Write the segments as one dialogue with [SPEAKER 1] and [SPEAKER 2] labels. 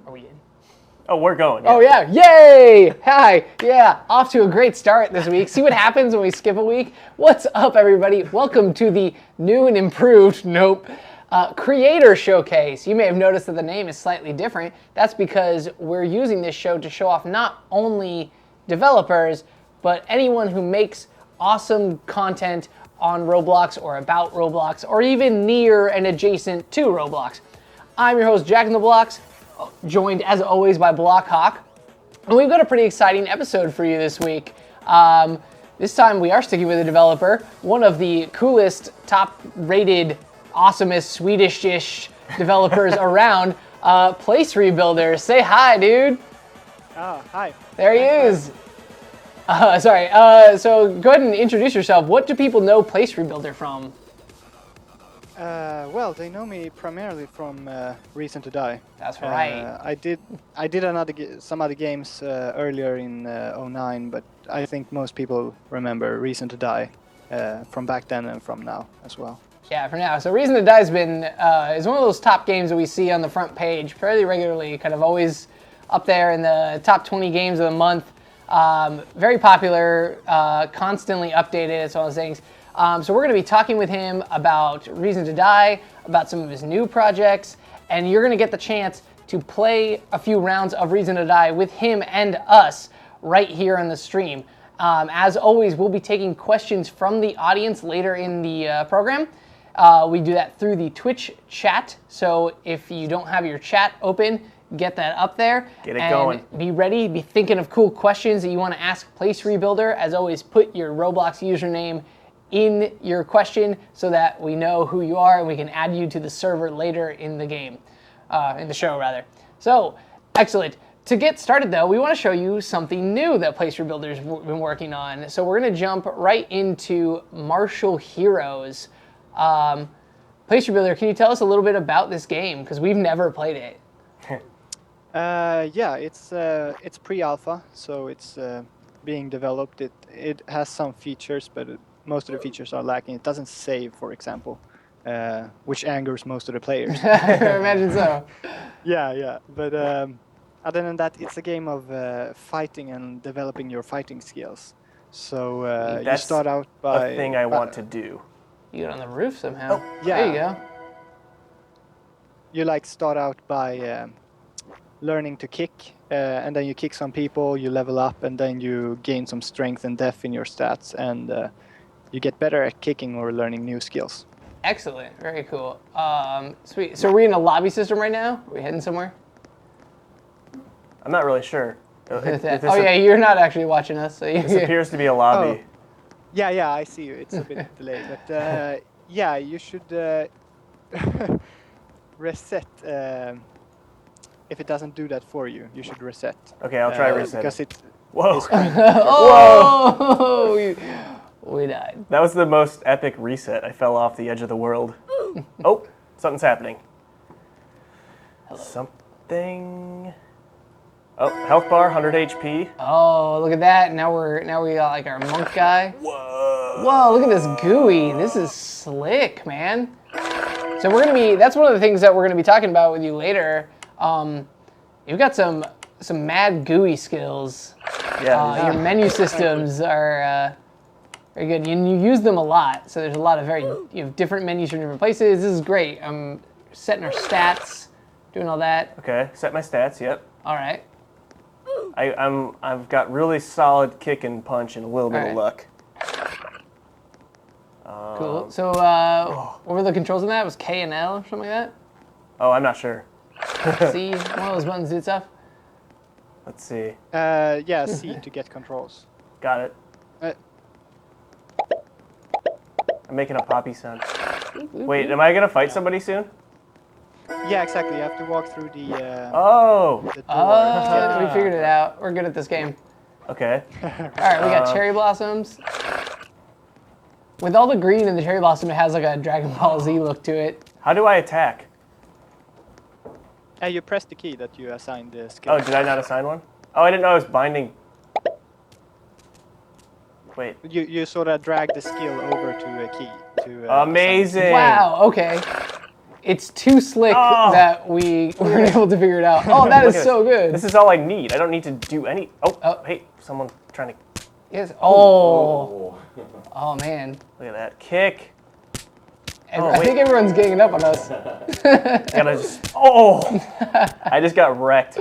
[SPEAKER 1] Are we in?
[SPEAKER 2] Oh, we're going. Yeah.
[SPEAKER 1] Oh, yeah. Yay! Hi. Yeah, off to a great start this week. See what happens when we skip a week? What's up, everybody? Welcome to the new and improved, Creator Showcase. You may have noticed that the name is slightly different. That's because we're using this show to show off not only developers, but anyone who makes awesome content on Roblox or about Roblox or even near and adjacent to Roblox. I'm your host, Jack in the Blocks, joined as always by Blockhawk. And we've got a pretty exciting episode for you this week. This time we are sticking with a developer, one of the coolest, top-rated, awesomest, Swedish-ish developers around, Place Rebuilder. Say hi, dude.
[SPEAKER 3] Oh, hi.
[SPEAKER 1] There he is. So go ahead and introduce yourself. What do people know Place Rebuilder from?
[SPEAKER 3] Well, they know me primarily from Reason to Die.
[SPEAKER 1] That's right.
[SPEAKER 3] I did some other games earlier in '09, but I think most people remember Reason to Die from back then and from now as well.
[SPEAKER 1] Yeah, for now. So Reason to Die has been is one of those top games that we see on the front page fairly regularly, kind of always up there in the top 20 games of the month. Very popular, constantly updated, it's one of those things. So we're going to be talking with him about Reason to Die, about some of his new projects, and you're going to get the chance to play a few rounds of Reason to Die with him and us right here on the stream. As always, we'll be taking questions from the audience later in the program. We do that through the Twitch chat, so if you don't have your chat open, get that up there.
[SPEAKER 2] Get it going.
[SPEAKER 1] Be ready, be thinking of cool questions that you want to ask Place Rebuilder. As always, put your Roblox username in your question so that we know who you are and we can add you to the server later in the game, in the show rather. So, excellent. To get started though, we want to show you something new that Place Rebuilder's been working on. So we're going to jump right into Martial Heroes. Place Rebuilder, can you tell us a little bit about this game? Because we've never played it.
[SPEAKER 3] Yeah, it's pre-alpha, so it's being developed. It has some features, but most of the features are lacking. It doesn't save, for example, which angers most of the players.
[SPEAKER 1] I imagine so.
[SPEAKER 3] Yeah. But other than that, it's a game of fighting and developing your fighting skills. So you start out by
[SPEAKER 2] a thing I want to do.
[SPEAKER 1] You get on the roof somehow.
[SPEAKER 3] Oh, yeah.
[SPEAKER 1] There you go.
[SPEAKER 3] You start out by learning to kick, and then you kick some people, you level up, and then you gain some strength and depth in your stats, and you get better at kicking or learning new skills.
[SPEAKER 1] Excellent. Very cool. Sweet. So are we in a lobby system right now? Are we heading somewhere?
[SPEAKER 2] I'm not really sure.
[SPEAKER 1] Yeah, you're not actually watching us. So
[SPEAKER 2] this appears to be a lobby.
[SPEAKER 3] Oh. Yeah, I see you. It's a bit delayed, but yeah, you should reset. If it doesn't do that for you, you should reset.
[SPEAKER 2] Okay, I'll try reset.
[SPEAKER 3] Because it.
[SPEAKER 2] Whoa!
[SPEAKER 1] Oh! We died.
[SPEAKER 2] That was the most epic reset. I fell off the edge of the world. Oh, something's happening.
[SPEAKER 1] Hello.
[SPEAKER 2] Something. Oh, health bar, 100 HP.
[SPEAKER 1] Oh, look at that! Now we got like our monk guy. Whoa! Look at this GUI. This is slick, man. So that's one of the things that we're gonna be talking about with you later. You've got some mad GUI skills.
[SPEAKER 2] Yeah.
[SPEAKER 1] Your menu systems are very good. And you use them a lot. So there's a lot of you have different menus from different places. This is great. I'm setting our stats, doing all that.
[SPEAKER 2] Okay, set my stats. Yep.
[SPEAKER 1] All right.
[SPEAKER 2] I've got really solid kick and punch and a little bit of luck.
[SPEAKER 1] Cool. So what were the controls on that? It was K and L or something like that?
[SPEAKER 2] Oh, I'm not sure.
[SPEAKER 1] C, one of those buttons do stuff.
[SPEAKER 2] Let's see.
[SPEAKER 3] Yeah, C to get controls.
[SPEAKER 2] Got it. I'm making a poppy sound. Wait, am I gonna fight somebody soon?
[SPEAKER 3] Yeah, exactly. You have to walk through the. The door.
[SPEAKER 1] We figured it out. We're good at this game.
[SPEAKER 2] Okay.
[SPEAKER 1] All right, we got cherry blossoms. With all the green in the cherry blossom, it has like a Dragon Ball Z look to it.
[SPEAKER 2] How do I attack?
[SPEAKER 3] You press the key that you assigned the skill.
[SPEAKER 2] Oh, did I not assign one? Oh, I didn't know I was binding. Wait.
[SPEAKER 3] You sort of drag the skill over to a key.
[SPEAKER 2] Amazing.
[SPEAKER 1] Wow, okay. It's too slick that we weren't able to figure it out. Oh, that is so good.
[SPEAKER 2] This is all I need. I don't need to do any. Oh, hey, someone trying to.
[SPEAKER 1] Yes. Oh. Oh man.
[SPEAKER 2] Look at that kick.
[SPEAKER 1] I think everyone's ganging up on us.
[SPEAKER 2] Gotta just. I just got wrecked,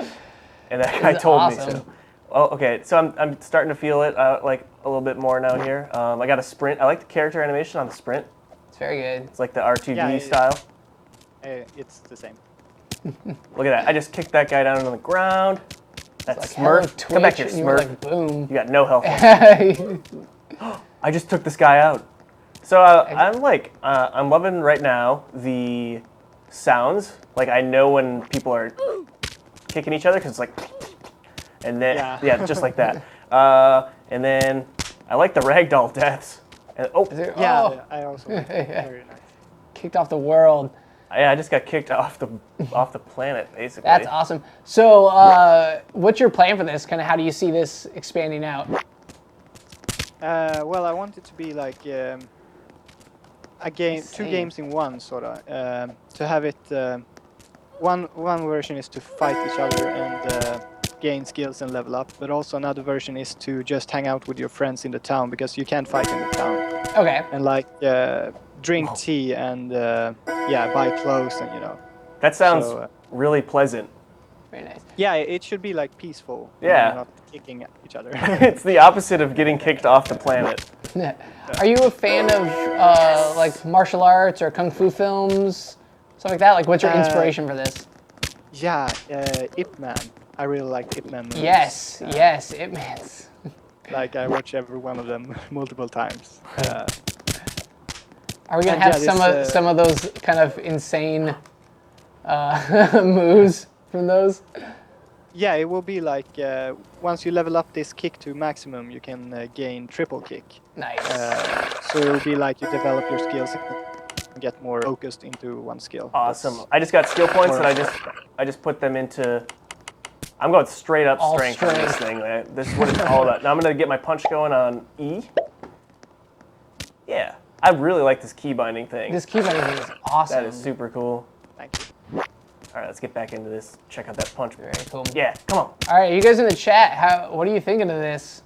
[SPEAKER 2] and that guy told me so. Oh, okay. So I'm starting to feel it like a little bit more now here. I got a sprint. I like the character animation on the sprint.
[SPEAKER 1] It's very good.
[SPEAKER 2] It's like the R2D style.
[SPEAKER 3] It's the same.
[SPEAKER 2] Look at that. I just kicked that guy down on the ground. That
[SPEAKER 1] like
[SPEAKER 2] Smurf. Come back here, Smurf.
[SPEAKER 1] Like, boom.
[SPEAKER 2] You got no health left. I just took this guy out. So I'm loving right now the sounds. Like I know when people are kicking each other because it's like, and then just like that. And then I like the ragdoll deaths. And,
[SPEAKER 3] I also like it. Very nice.
[SPEAKER 1] Kicked off the world.
[SPEAKER 2] Yeah, I just got kicked off the planet, basically.
[SPEAKER 1] That's awesome. So, what's your plan for this? Kind of, how do you see this expanding out?
[SPEAKER 3] Well, I want it to be like a game, two games in one, sort of. To have it, one version is to fight each other and gain skills and level up, but also another version is to just hang out with your friends in the town because you can't fight in the town.
[SPEAKER 1] Okay.
[SPEAKER 3] And like drink tea and buy clothes and
[SPEAKER 2] That sounds really pleasant.
[SPEAKER 1] Very nice.
[SPEAKER 3] Yeah, it should be like peaceful.
[SPEAKER 2] Yeah.
[SPEAKER 3] Not kicking at each other.
[SPEAKER 2] It's the opposite of getting kicked off the planet.
[SPEAKER 1] Are you a fan of like martial arts or kung fu films, stuff like that? Like, what's your inspiration for this?
[SPEAKER 3] Yeah, Ip Man. I really like Ip Man movies.
[SPEAKER 1] Yes, Ip Man's.
[SPEAKER 3] Like I watch every one of them multiple times.
[SPEAKER 1] Are we gonna have some of those kind of insane moves from those?
[SPEAKER 3] Yeah, it will be like once you level up this kick to maximum, you can gain triple kick.
[SPEAKER 1] Nice.
[SPEAKER 3] So it will be like you develop your skills and get more focused into one skill.
[SPEAKER 2] Awesome. I just got skill points and I just put them into. I'm going straight up strength on this thing. This is what it's all about. Now I'm going to get my punch going on E. Yeah. I really like this key binding thing.
[SPEAKER 1] This key binding thing is awesome.
[SPEAKER 2] That is super cool.
[SPEAKER 3] Thank you.
[SPEAKER 2] All right, let's get back into this. Check out that punch.
[SPEAKER 1] Very cool.
[SPEAKER 2] Yeah, come on.
[SPEAKER 1] All right, you guys in the chat, what are you thinking of this?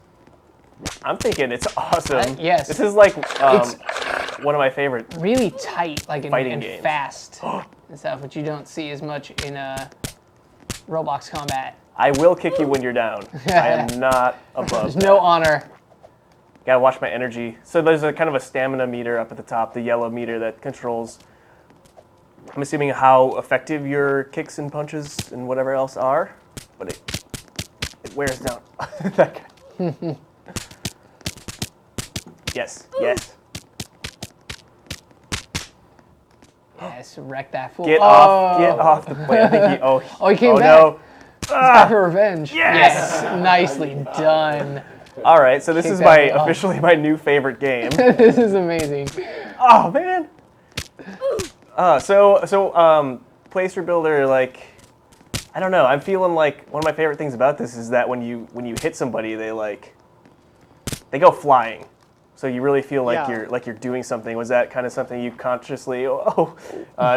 [SPEAKER 2] I'm thinking it's awesome.
[SPEAKER 1] Yes.
[SPEAKER 2] This is like one of my favorite.
[SPEAKER 1] Really tight, like
[SPEAKER 2] fighting
[SPEAKER 1] games. Fast and stuff, which you don't see as much in Roblox combat.
[SPEAKER 2] I will kick you when you're down. I am not above.
[SPEAKER 1] There's no honor.
[SPEAKER 2] Gotta watch my energy. So there's a kind of a stamina meter up at the top, the yellow meter that controls, I'm assuming, how effective your kicks and punches and whatever else are. But it wears down. That guy. Yes.
[SPEAKER 1] Yes, wreck that fool.
[SPEAKER 2] Get off the plane. I think
[SPEAKER 1] he came back.
[SPEAKER 2] No.
[SPEAKER 1] He's back for revenge.
[SPEAKER 2] Yes!
[SPEAKER 1] Nicely done.
[SPEAKER 2] All right, so this is officially my new favorite game.
[SPEAKER 1] This is amazing.
[SPEAKER 2] Oh man. So placer builder, like, I don't know. I'm feeling like one of my favorite things about this is that when you hit somebody, they go flying. So you really feel like you're doing something. Was that kind of something you consciously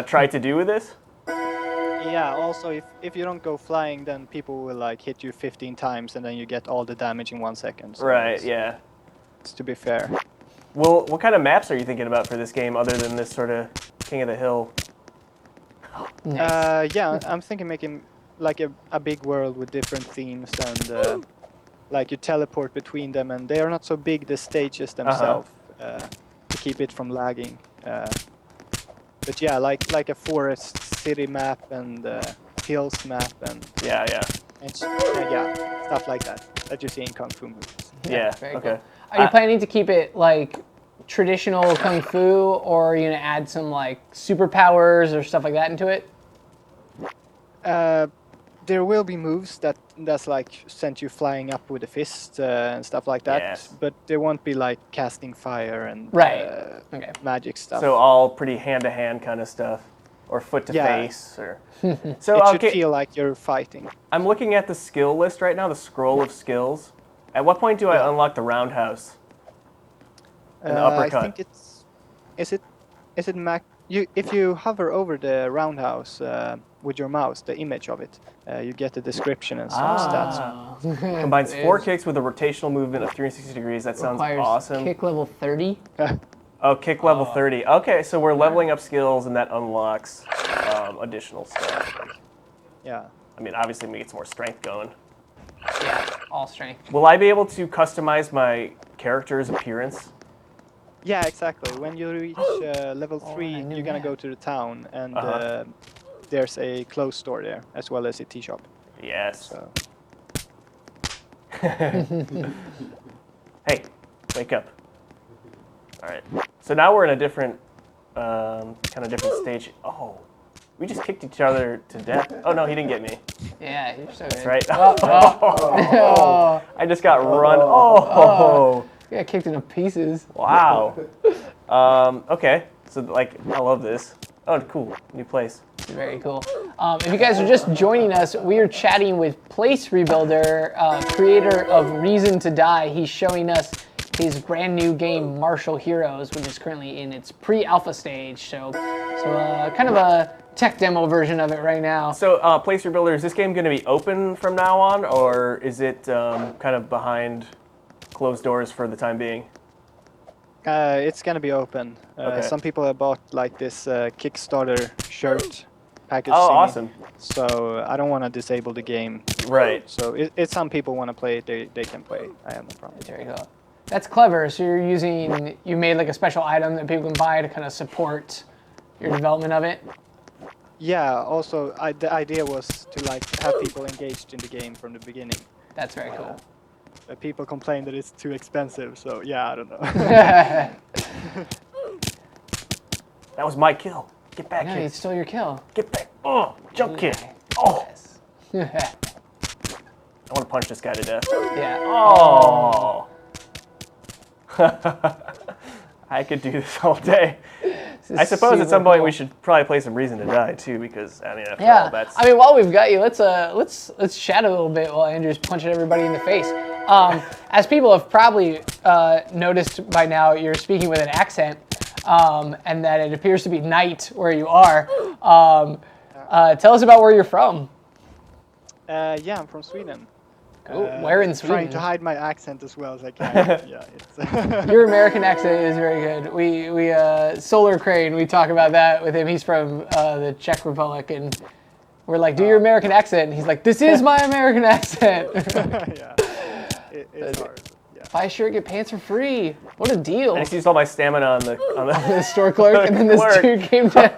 [SPEAKER 2] tried to do with this?
[SPEAKER 3] Yeah, also if you don't go flying, then people will like hit you 15 times and then you get all the damage in 1 second. So
[SPEAKER 2] right, yeah.
[SPEAKER 3] It's to be fair.
[SPEAKER 2] Well, what kind of maps are you thinking about for this game other than this sort of King of the Hill?
[SPEAKER 1] Nice.
[SPEAKER 3] I'm thinking making like a big world with different themes and like you teleport between them and they are not so big, the stages themselves, to keep it from lagging. But yeah, like a forest city map and hills map and stuff like that you see in Kung Fu movies.
[SPEAKER 2] Yeah,
[SPEAKER 1] very
[SPEAKER 2] okay.
[SPEAKER 1] Cool. Are you planning to keep it like traditional Kung Fu, or are you gonna add some like superpowers or stuff like that into it?
[SPEAKER 3] There will be moves that's like sent you flying up with a fist and stuff like that.
[SPEAKER 2] Yes.
[SPEAKER 3] But there won't be like casting fire and magic stuff.
[SPEAKER 2] So all pretty hand-to-hand kind of stuff, or foot-to-face, or. So
[SPEAKER 3] it should feel like you're fighting.
[SPEAKER 2] I'm looking at the skill list right now, the scroll of skills. At what point do I unlock the roundhouse and the uppercut?
[SPEAKER 3] I think is it if you hover over the roundhouse with your mouse, the image of it, you get the description and some stats.
[SPEAKER 2] Combines 4 kicks with a rotational movement of 360 degrees. That sounds
[SPEAKER 1] Requires
[SPEAKER 2] awesome.
[SPEAKER 1] kick level 30.
[SPEAKER 2] Oh, kick level 30. Okay, so we're leveling up skills, and that unlocks additional stuff.
[SPEAKER 3] Yeah.
[SPEAKER 2] I mean, obviously, it gets more strength going.
[SPEAKER 1] Yeah, all strength.
[SPEAKER 2] Will I be able to customize my character's appearance?
[SPEAKER 3] Yeah, exactly. When you reach level 3,
[SPEAKER 1] I knew
[SPEAKER 3] you're gonna
[SPEAKER 1] that.
[SPEAKER 3] go to the town, and there's a clothes store there, as well as a tea shop.
[SPEAKER 2] Yes.
[SPEAKER 3] So.
[SPEAKER 2] Hey, wake up. All right. So now we're in a different, kind of different stage. Oh, we just kicked each other to death. Oh no, he didn't get me.
[SPEAKER 1] Yeah, you're so good.
[SPEAKER 2] That's right.
[SPEAKER 1] Oh.
[SPEAKER 2] I just got run. Oh.
[SPEAKER 1] You got kicked into pieces.
[SPEAKER 2] Wow. Okay. So like, I love this. Oh, cool. New place.
[SPEAKER 1] Very cool. If you guys are just joining us, we are chatting with Place Rebuilder, creator of Reason to Die. He's showing us his brand new game, Martial Heroes, which is currently in its pre-alpha stage. So kind of a tech demo version of it right now.
[SPEAKER 2] So, Place Rebuilder, is this game going to be open from now on, or is it kind of behind closed doors for the time being?
[SPEAKER 3] It's gonna be open.
[SPEAKER 2] Okay.
[SPEAKER 3] Some people have bought like this Kickstarter shirt package.
[SPEAKER 2] Oh,
[SPEAKER 3] thingy.
[SPEAKER 2] awesome.
[SPEAKER 3] So I don't want to disable the game.
[SPEAKER 2] Right.
[SPEAKER 3] So if some people want to play it, they can play it. I have no problem.
[SPEAKER 1] There you go. That's clever. So you made like a special item that people can buy to kind of support your development of it.
[SPEAKER 3] Yeah. Also, the idea was to like have people engaged in the game from the beginning.
[SPEAKER 1] That's very cool.
[SPEAKER 3] People complain that it's too expensive. So yeah, I don't know.
[SPEAKER 2] That was my kill. Get back
[SPEAKER 1] No,
[SPEAKER 2] here.
[SPEAKER 1] you stole your kill.
[SPEAKER 2] Get back. Oh, jump kick. Oh.
[SPEAKER 1] Yes.
[SPEAKER 2] I want to punch this guy to death.
[SPEAKER 1] Yeah.
[SPEAKER 2] Oh. I could do this all day. I suppose at some point we should probably play some Reason to Die too, because I mean, after all, that's.
[SPEAKER 1] I mean, while we've got you, let's chat a little bit while Andrew's punching everybody in the face. As people have probably noticed by now, you're speaking with an accent, and that it appears to be night where you are. Tell us about where you're from.
[SPEAKER 3] Yeah, I'm from Sweden.
[SPEAKER 1] Ooh, where in Sweden?
[SPEAKER 3] Trying to hide my accent as well as I can. Yeah, it's
[SPEAKER 1] Your American accent is very good. We Solar Crane, we talk about that with him. He's from the Czech Republic, and we're like, do your American accent. And he's like, this is my American accent.
[SPEAKER 3] yeah. It's hard. Yeah.
[SPEAKER 1] Buy a shirt, get pants for free. What a deal.
[SPEAKER 2] I just used all my stamina on the
[SPEAKER 1] The store clerk, and then this
[SPEAKER 2] Clerk.
[SPEAKER 1] dude came down.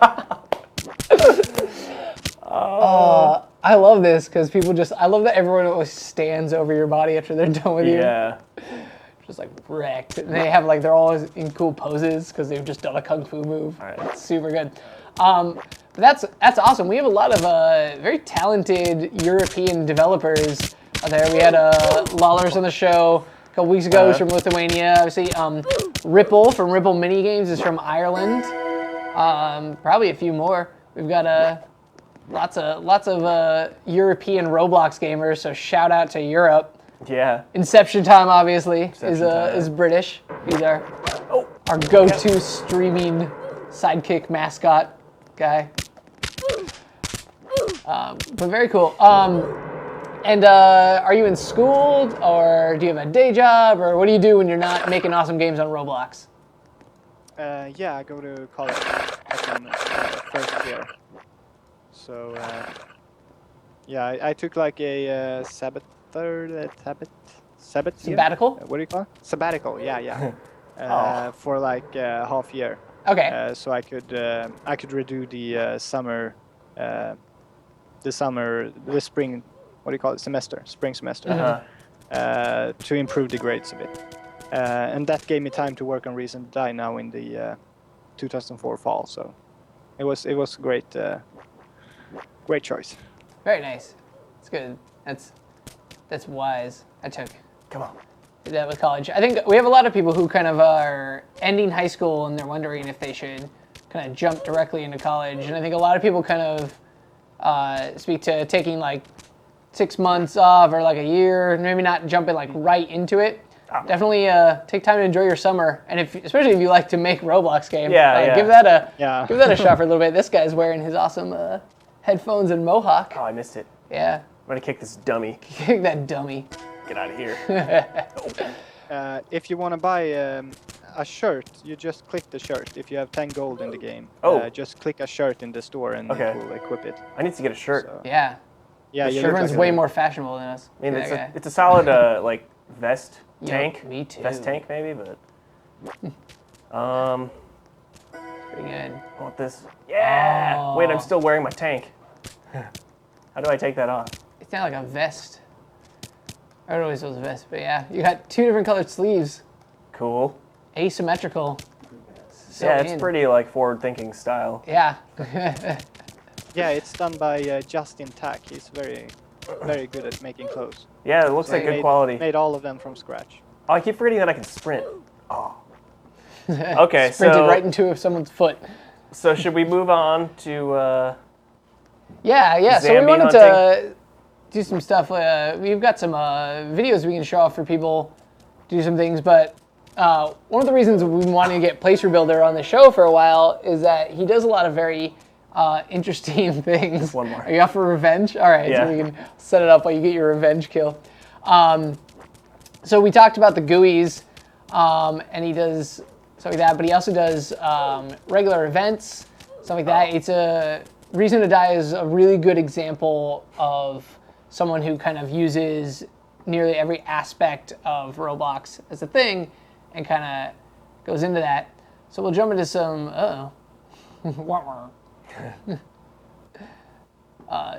[SPEAKER 1] I love this because I love that everyone always stands over your body after they're done with you.
[SPEAKER 2] Yeah.
[SPEAKER 1] Just like wrecked. And they have they're always in cool poses because they've just done a kung fu move.
[SPEAKER 2] All right.
[SPEAKER 1] It's super good. But that's awesome. We have a lot of very talented European developers out there. We had Lawlers on the show a couple weeks ago. He's from Lithuania. Obviously, Ripple from Ripple Mini Games is from Ireland. Probably a few more. We've got lots of European Roblox gamers. So shout out to Europe.
[SPEAKER 2] Yeah.
[SPEAKER 1] Inception Time obviously
[SPEAKER 2] Inception Time.
[SPEAKER 1] is British. He's our go-to streaming sidekick mascot guy. But very cool. And are you in school, or do you have a day job, or what do you do when you're not making awesome games on Roblox?
[SPEAKER 3] Yeah, I go to college at the moment, first year. So yeah, I took like a
[SPEAKER 1] Sabbatical?
[SPEAKER 3] What do you call it? Sabbatical. Yeah. For like half year.
[SPEAKER 1] Okay.
[SPEAKER 3] So I could redo the spring. What do you call it? Spring semester. To improve the grades a bit. And that gave me time to work on Reason to Die now in the 2004 fall. So it was great choice.
[SPEAKER 1] Very nice. It's good. That's wise.
[SPEAKER 2] Come on.
[SPEAKER 1] Did that with college. I think we have a lot of people who kind of are ending high school and they're wondering if they should kind of jump directly into college. And I think a lot of people kind of speak to taking like 6 months off or like a year, maybe not jumping like right into it. definitely take time to enjoy your summer, and especially if you like to make Roblox games.
[SPEAKER 2] Yeah.
[SPEAKER 1] Give that a
[SPEAKER 3] Yeah.
[SPEAKER 1] shot for a little bit. This guy's wearing his awesome headphones and mohawk.
[SPEAKER 2] Oh, I missed it.
[SPEAKER 1] Yeah,
[SPEAKER 2] I'm gonna kick this dummy.
[SPEAKER 1] kick that dummy.
[SPEAKER 2] Get out of here.
[SPEAKER 3] If you want to buy a shirt, you just click the shirt. If you have 10 gold in the game, just click a shirt in the store and
[SPEAKER 2] Okay.
[SPEAKER 3] it will equip it.
[SPEAKER 2] I need to get a shirt.
[SPEAKER 3] So,
[SPEAKER 1] Yeah,
[SPEAKER 3] yeah, you look
[SPEAKER 1] everyone's
[SPEAKER 3] like
[SPEAKER 1] way
[SPEAKER 3] a-
[SPEAKER 1] more fashionable than us.
[SPEAKER 2] I mean,
[SPEAKER 1] Look at that guy.
[SPEAKER 2] it's a solid like vest tank.
[SPEAKER 1] Me too.
[SPEAKER 2] Vest tank maybe, but
[SPEAKER 1] Pretty good.
[SPEAKER 2] I want this. Yeah.
[SPEAKER 1] Oh.
[SPEAKER 2] Wait, I'm still wearing my tank. How do I take that off?
[SPEAKER 1] It's not like a vest. I don't know if it was a vest, but yeah, you got 2 different colored sleeves,
[SPEAKER 2] Cool.
[SPEAKER 1] asymmetrical. So
[SPEAKER 2] Yeah, it's
[SPEAKER 1] in.
[SPEAKER 2] pretty like forward-thinking style.
[SPEAKER 1] Yeah.
[SPEAKER 3] Yeah, it's done by Justin Tack. He's very, very good at making clothes.
[SPEAKER 2] Yeah, it looks
[SPEAKER 3] So
[SPEAKER 2] like
[SPEAKER 3] he
[SPEAKER 2] good quality.
[SPEAKER 3] Made all of them from scratch.
[SPEAKER 2] Oh, I keep forgetting that I can sprint. Oh. Okay,
[SPEAKER 1] Sprinted
[SPEAKER 2] so
[SPEAKER 1] right into someone's foot.
[SPEAKER 2] so should we move on to?
[SPEAKER 1] Yeah. So we
[SPEAKER 2] Zombie
[SPEAKER 1] wanted to do some stuff. We've got some videos we can show off for people, do some things. But one of the reasons we wanted to get Place Rebuilder on the show for a while is that he does a lot of very interesting things.
[SPEAKER 2] One more.
[SPEAKER 1] Are you up for revenge? All right,
[SPEAKER 2] Yeah.
[SPEAKER 1] so we can set it up while you get your revenge kill. So we talked about the GUIs, and he does stuff like that, but he also does regular events, stuff like that. It's a Reason to Die is a really good example of someone who kind of uses nearly every aspect of Roblox as a thing and kind of goes into that. So we'll jump into some,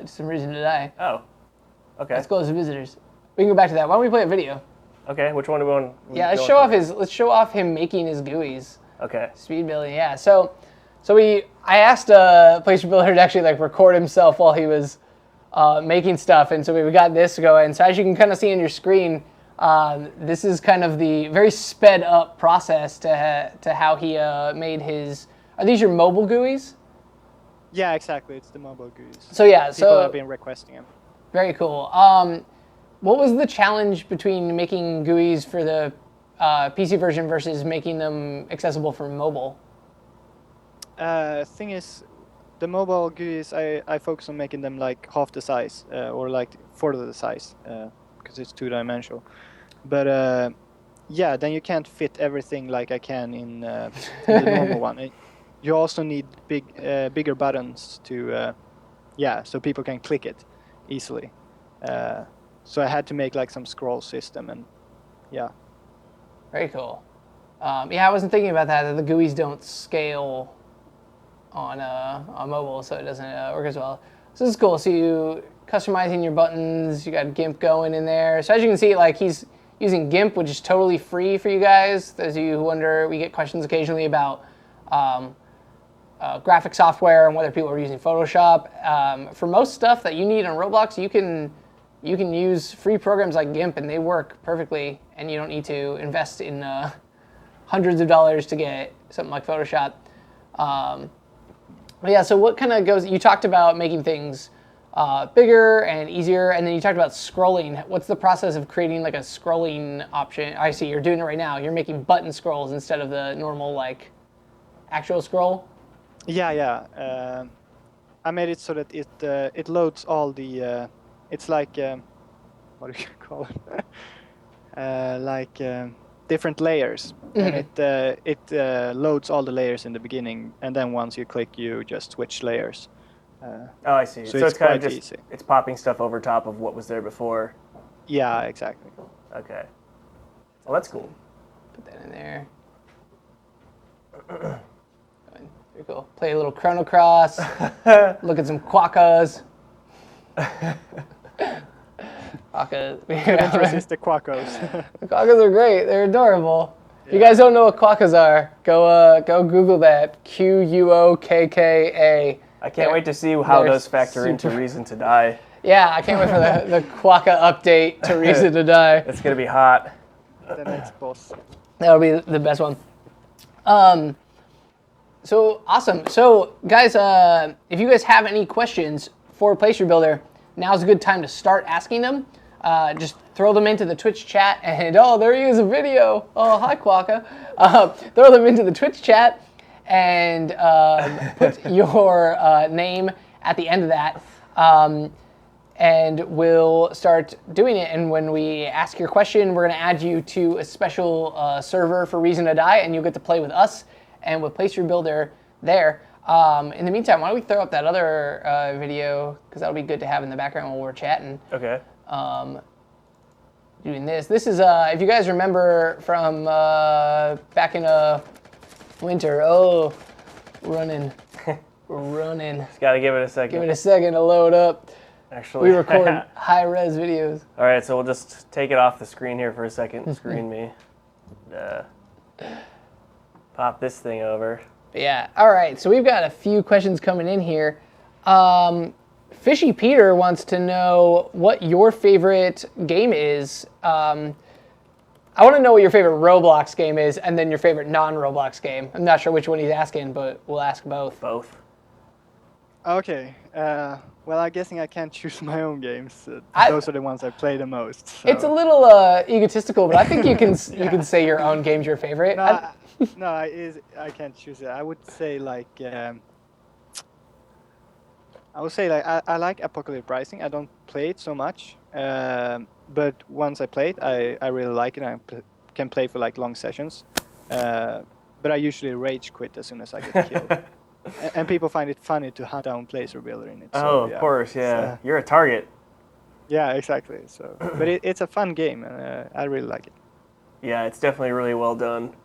[SPEAKER 1] some Reason to Die.
[SPEAKER 2] Oh. Okay.
[SPEAKER 1] Let's go as visitors. We can go back to that. Why don't we play a video?
[SPEAKER 2] Okay. Which one do we want?
[SPEAKER 1] Yeah, let's show off him making his GUIs.
[SPEAKER 2] Okay.
[SPEAKER 1] Speed building, yeah. So I asked Place Rebuilder to actually like record himself while he was making stuff, and so we got this going. So as you can kind of see on your screen, this is kind of the very sped up process to how he made his. Are these your mobile GUIs?
[SPEAKER 3] Yeah, exactly. It's the mobile GUIs.
[SPEAKER 1] So yeah,
[SPEAKER 3] People have been requesting them.
[SPEAKER 1] very cool. What was the challenge between making GUIs for the PC version versus making them accessible for mobile?
[SPEAKER 3] Thing is, the mobile GUIs, I focus on making them like half the size or like quarter the size because it's 2-dimensional. But yeah, then you can't fit everything like I can in the normal one. You also need bigger buttons to, so people can click it easily. So I had to make like some scroll system and yeah.
[SPEAKER 1] Very cool. I wasn't thinking about that the GUIs don't scale on mobile, so it doesn't work as well. So this is cool. So you customizing your buttons, you got GIMP going in there. So as you can see, like he's using GIMP, which is totally free for you guys. Those of you who wonder, we get questions occasionally about graphic software and whether people are using Photoshop. For most stuff that you need on Roblox, you can use free programs like GIMP, and they work perfectly, and you don't need to invest in hundreds of dollars to get something like Photoshop. But yeah, so what kind of goes, you talked about making things bigger and easier, and then you talked about scrolling. What's the process of creating like a scrolling option? I see, you're doing it right now. You're making button scrolls instead of the normal like actual scroll?
[SPEAKER 3] Yeah. I made it so that it loads all the, it's like, what do you call it? Like different layers.
[SPEAKER 1] Mm-hmm.
[SPEAKER 3] And it loads all the layers in the beginning, and then once you click, you just switch layers.
[SPEAKER 2] Oh, I see.
[SPEAKER 3] So
[SPEAKER 2] So
[SPEAKER 3] it's
[SPEAKER 2] it's kind of
[SPEAKER 3] quite
[SPEAKER 2] just
[SPEAKER 3] easy.
[SPEAKER 2] it's popping stuff over top of what was there before.
[SPEAKER 3] Yeah, exactly.
[SPEAKER 2] Okay. Well, that's cool.
[SPEAKER 1] Put that in there. Very cool. Play a little Chrono Cross. Look at some quackos. Quackos.
[SPEAKER 3] Interest is the quackos.
[SPEAKER 1] The quackos are great. They're adorable. If you guys don't know what quackos are, go Google that. Quokka.
[SPEAKER 2] I can't wait to see how
[SPEAKER 1] they're
[SPEAKER 2] those factor into Reason to Die.
[SPEAKER 1] Yeah, I can't wait for the quokka update to Reason to Die.
[SPEAKER 2] It's gonna be hot.
[SPEAKER 3] The next boss.
[SPEAKER 1] That'll be the best one. So awesome. So guys, if you guys have any questions for Place Rebuilder, now's a good time to start asking them. just throw them into the Twitch chat, and oh, there he is, a video. Oh, hi, Quokka. Throw them into the Twitch chat, and put your name at the end of that, and we'll start doing it. And when we ask your question, we're going to add you to a special server for Reason to Die, and you'll get to play with us, and we'll place your builder there. In the meantime, why don't we throw up that other video, because that'll be good to have in the background while we're chatting.
[SPEAKER 2] Okay.
[SPEAKER 1] Doing this. This is, if you guys remember from back in winter. Oh, running. We're running.
[SPEAKER 2] Just got to give it a second.
[SPEAKER 1] Give it a second to load up.
[SPEAKER 2] Actually,
[SPEAKER 1] we record high-res videos.
[SPEAKER 2] All right, so we'll just take it off the screen here for a second. Screen me. Pop this thing over.
[SPEAKER 1] Yeah. All right. So we've got a few questions coming in here. Fishy Peter wants to know what your favorite game is. I want to know what your favorite Roblox game is, and then your favorite non-Roblox game. I'm not sure which one he's asking, but we'll ask both.
[SPEAKER 2] Both.
[SPEAKER 3] Okay. Well, I'm guessing I can't choose my own games. Those are the ones I play the most. So.
[SPEAKER 1] It's a little egotistical, but I think you can you can say your own game's your favorite.
[SPEAKER 3] No, I can't choose it. I would say like I like Apocalypse Rising. I don't play it so much, but once I play it, I really like it. I can play for like long sessions, but I usually rage quit as soon as I get killed. And people find it funny to hunt down Placer Builder in it. So,
[SPEAKER 2] of course, yeah. You're a target.
[SPEAKER 3] Yeah, exactly. So, but it's a fun game, and I really like it.
[SPEAKER 2] Yeah, it's definitely really well done.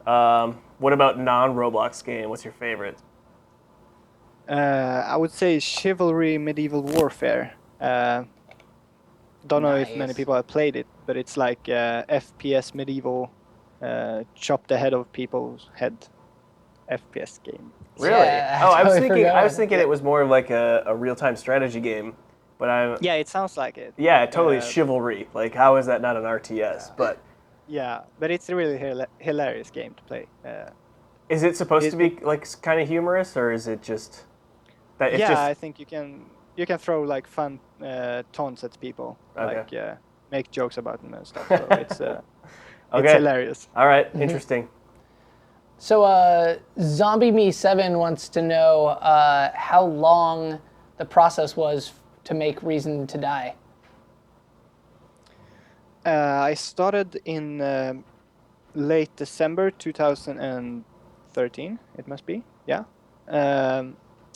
[SPEAKER 2] What about non-Roblox game? What's your favorite?
[SPEAKER 3] I would say Chivalry Medieval Warfare. Don't know if many people have played it, but it's like FPS medieval, chop the head of people's head FPS game.
[SPEAKER 2] Really?
[SPEAKER 1] Yeah,
[SPEAKER 2] I was
[SPEAKER 1] totally
[SPEAKER 2] thinking.
[SPEAKER 1] forgot.
[SPEAKER 2] I was thinking it was more of like a real-time strategy game, but
[SPEAKER 3] Yeah, it sounds like it.
[SPEAKER 2] Yeah, totally chivalry. Like, how is that not an RTS? But
[SPEAKER 3] yeah, but it's a really hilarious game to play.
[SPEAKER 2] is it supposed to be like kind of humorous, or is it just that? It's
[SPEAKER 3] I think you can throw like fun taunts at people, like make jokes about them and stuff. So it's it's hilarious.
[SPEAKER 2] All right, interesting.
[SPEAKER 1] So Zombie Me 7 wants to know how long the process was to make Reason to Die.
[SPEAKER 3] I started in late December 2013. It must be, yeah.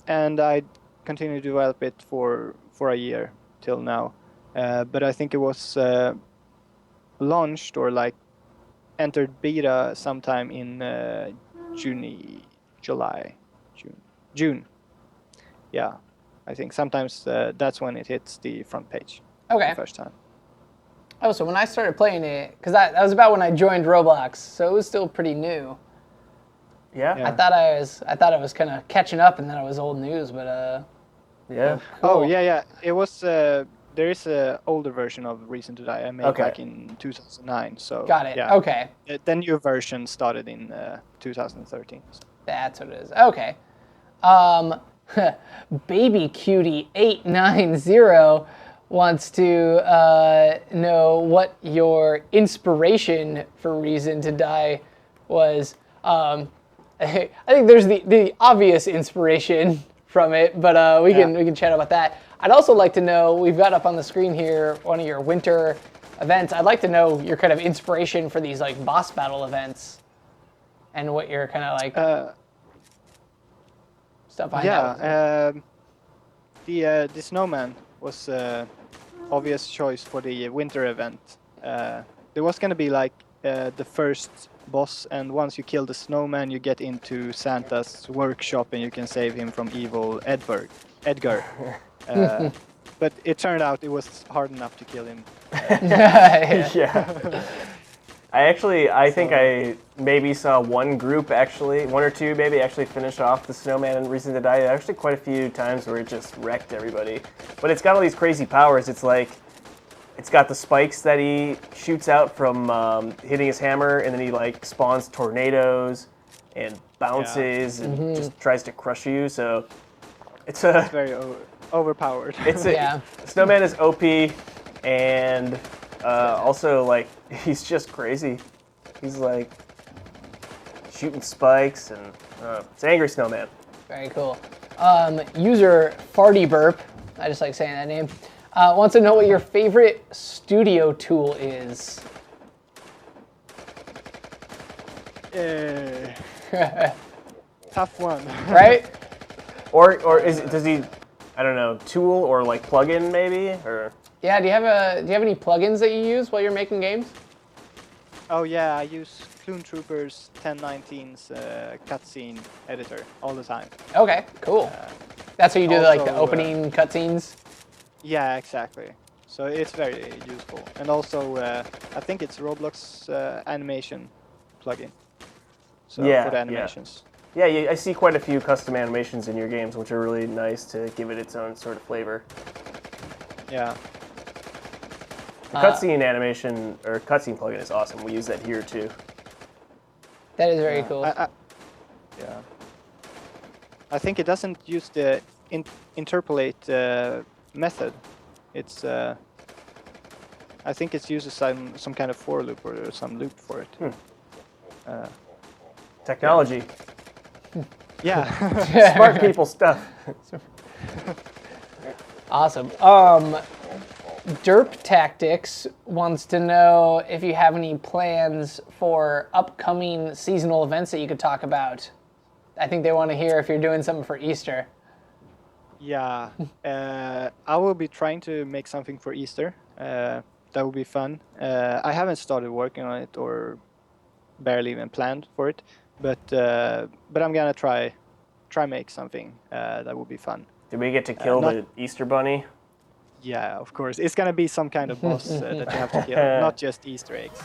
[SPEAKER 3] And I continued to develop it for a year till now. But I think it was launched or like entered beta sometime in June. Yeah, I think sometimes that's when it hits the front page.
[SPEAKER 1] Okay.
[SPEAKER 3] The first time.
[SPEAKER 1] Oh, so when I started playing it, because that was about when I joined Roblox, so it was still pretty new.
[SPEAKER 2] Yeah.
[SPEAKER 1] I thought I was kind of catching up, and then it was old news, but
[SPEAKER 2] Yeah.
[SPEAKER 1] cool.
[SPEAKER 3] Oh yeah. It was. There is an older version of Reason to Die I made back in 2009. So
[SPEAKER 1] Got it.
[SPEAKER 3] Yeah.
[SPEAKER 1] Okay.
[SPEAKER 3] The new version started in 2013. So.
[SPEAKER 1] That's what it is. Okay. Baby Cutie 890 wants to know what your inspiration for Reason to Die was. I think there's the obvious inspiration from it, but we can chat about that. I'd also like to know, we've got up on the screen here one of your winter events. I'd like to know your kind of inspiration for these like boss battle events, and what your kind of like stuff behind that was.
[SPEAKER 3] The snowman was obvious choice for the winter event. There was gonna be like the first boss, and once you kill the snowman, you get into Santa's workshop and you can save him from evil Edgar. But it turned out it was hard enough to kill him.
[SPEAKER 2] Yeah. I think I maybe saw one or two maybe actually finish off the snowman and Reason to Die. Actually quite a few times where it just wrecked everybody. But it's got all these crazy powers. It's like, it's got the spikes that he shoots out from hitting his hammer, and then he like spawns tornadoes and bounces and just tries to crush you. So it's
[SPEAKER 3] very overpowered.
[SPEAKER 2] Snowman is OP. And also, like, he's just crazy. He's like shooting spikes, and it's Angry Snowman.
[SPEAKER 1] Very cool. User Farty Burp, I just like saying that name, wants to know what your favorite studio tool is.
[SPEAKER 3] Tough one.
[SPEAKER 1] Right?
[SPEAKER 2] Or does he, I don't know, tool or like plugin maybe, or?
[SPEAKER 1] Yeah. Do you have any plugins that you use while you're making games?
[SPEAKER 3] Oh yeah, I use Clone Troopers 1019's cutscene editor all the time.
[SPEAKER 1] Okay. Cool. That's how you do like the
[SPEAKER 3] also,
[SPEAKER 1] opening cutscenes.
[SPEAKER 3] Yeah, exactly. So it's very useful. And also, I think it's Roblox animation plugin. So
[SPEAKER 2] Yeah,
[SPEAKER 3] for the
[SPEAKER 2] yeah.
[SPEAKER 3] animations.
[SPEAKER 2] Yeah, I see quite a few custom animations in your games, which are really nice to give it its own sort of flavor.
[SPEAKER 3] Yeah.
[SPEAKER 2] The cutscene animation or cutscene plugin is awesome. We use that here too.
[SPEAKER 1] That is very cool.
[SPEAKER 3] Yeah. I think it doesn't use the interpolate method. It's I think it uses some kind of for loop or some loop for it.
[SPEAKER 2] Technology.
[SPEAKER 3] Yeah.
[SPEAKER 2] Smart people stuff.
[SPEAKER 1] Awesome. Derp Tactics wants to know if you have any plans for upcoming seasonal events that you could talk about. I think they want to hear if you're doing something for Easter.
[SPEAKER 3] Yeah. I will be trying to make something for Easter. That will be fun. I haven't started working on it or barely even planned for it, but I'm gonna try make something that will be fun.
[SPEAKER 2] Did we get to kill the Easter Bunny?
[SPEAKER 3] Yeah, of course. It's gonna be some kind of boss that you have to kill, not just Easter eggs.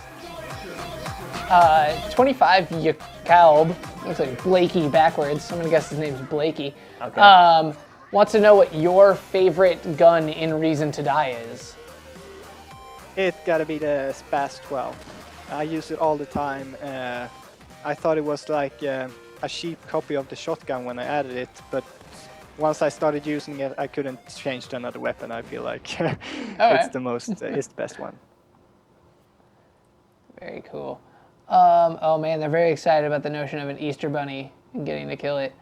[SPEAKER 1] 25 Yakalb, looks like Blakey backwards. I'm gonna guess his name's Blakey.
[SPEAKER 2] Okay.
[SPEAKER 1] Wants to know what your favorite gun in Reason to Die is.
[SPEAKER 3] It gotta be the Spas 12. I use it all the time. I thought it was like a cheap copy of the shotgun when I added it, but once I started using it, I couldn't change to another weapon. I feel like it's the best one.
[SPEAKER 1] Very cool. Oh man, they're very excited about the notion of an Easter bunny and getting to kill it.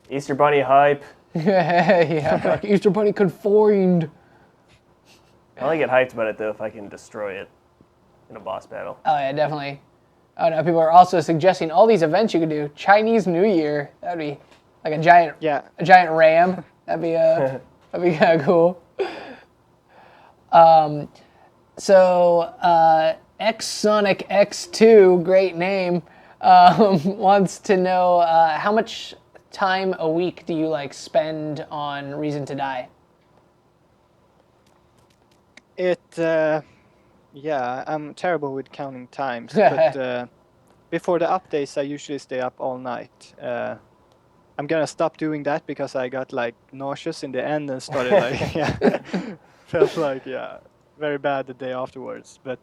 [SPEAKER 2] Easter Bunny hype.
[SPEAKER 1] Yeah, like Easter bunny confined.
[SPEAKER 2] I only get hyped about it though if I can destroy it in a boss battle.
[SPEAKER 1] Oh yeah, definitely. Oh no, people are also suggesting all these events you could do. Chinese New Year, that'd be like a giant ram. That'd be kind of cool. X Sonic X2, great name, wants to know how much time a week do you like spend on Reason to Die?
[SPEAKER 3] I'm terrible with counting times, but before the updates, I usually stay up all night. I'm gonna stop doing that because I got like nauseous in the end and started like felt like very bad the day afterwards. But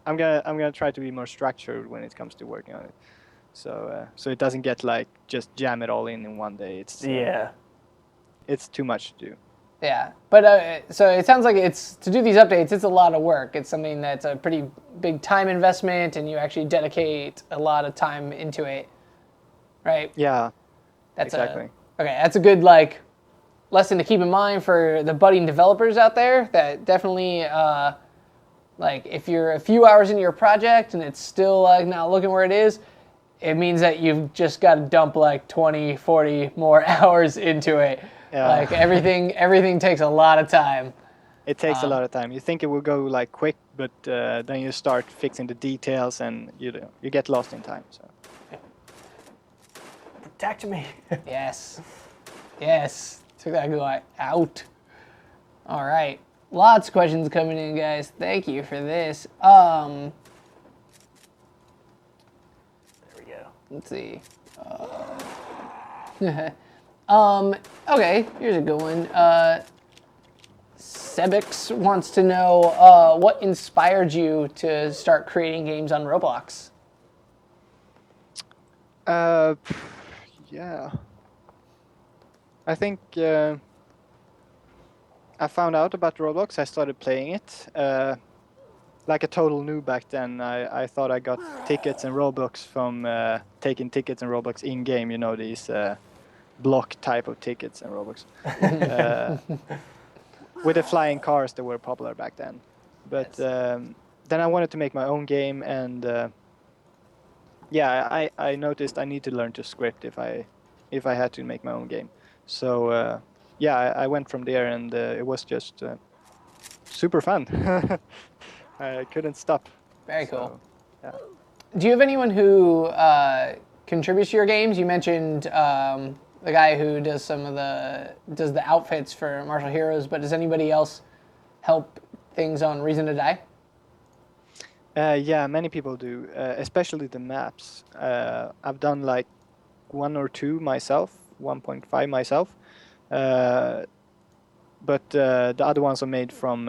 [SPEAKER 3] I'm gonna try to be more structured when it comes to working on it, so it doesn't get like just jam it all in one day. It's too much to do.
[SPEAKER 1] Yeah, but so it sounds like it's to do these updates. It's a lot of work. It's something that's a pretty big time investment, and you actually dedicate a lot of time into it, right?
[SPEAKER 3] Yeah,
[SPEAKER 1] that's
[SPEAKER 3] exactly.
[SPEAKER 1] That's a good like lesson to keep in mind for the budding developers out there. That definitely like if you're a few hours into your project and it's still like not looking where it is, it means that you've just got to dump like 20, 40 more hours into it. Yeah. Like everything takes a lot of time.
[SPEAKER 3] It takes a lot of time. You think it will go like quick, but then you start fixing the details and you get lost in time. So.
[SPEAKER 2] Protect me.
[SPEAKER 1] Yes. Took that guy out. All right. Lots of questions coming in, guys. Thank you for this.
[SPEAKER 2] There we go.
[SPEAKER 1] Let's see. Okay, here's a good one. Sebix wants to know what inspired you to start creating games on Roblox?
[SPEAKER 3] Yeah. I think I found out about Roblox. I started playing it. Like a total noob back then, I thought I got tickets in Roblox from taking tickets in Roblox in-game. You know, these block type of tickets in Roblox. With the flying cars that were popular back then. But then I wanted to make my own game, and yeah, I noticed I need to learn to script if I had to make my own game. So yeah, I went from there, and it was just super fun. I couldn't stop.
[SPEAKER 1] Very cool.
[SPEAKER 3] Yeah.
[SPEAKER 1] Do you have anyone who contributes to your games? You mentioned the guy who does the outfits for Martial Heroes, but does anybody else help things on Reason to Die?
[SPEAKER 3] Yeah, many people do, especially the maps. I've done like 1 or 2 myself, 1.5 myself, but the other ones are made from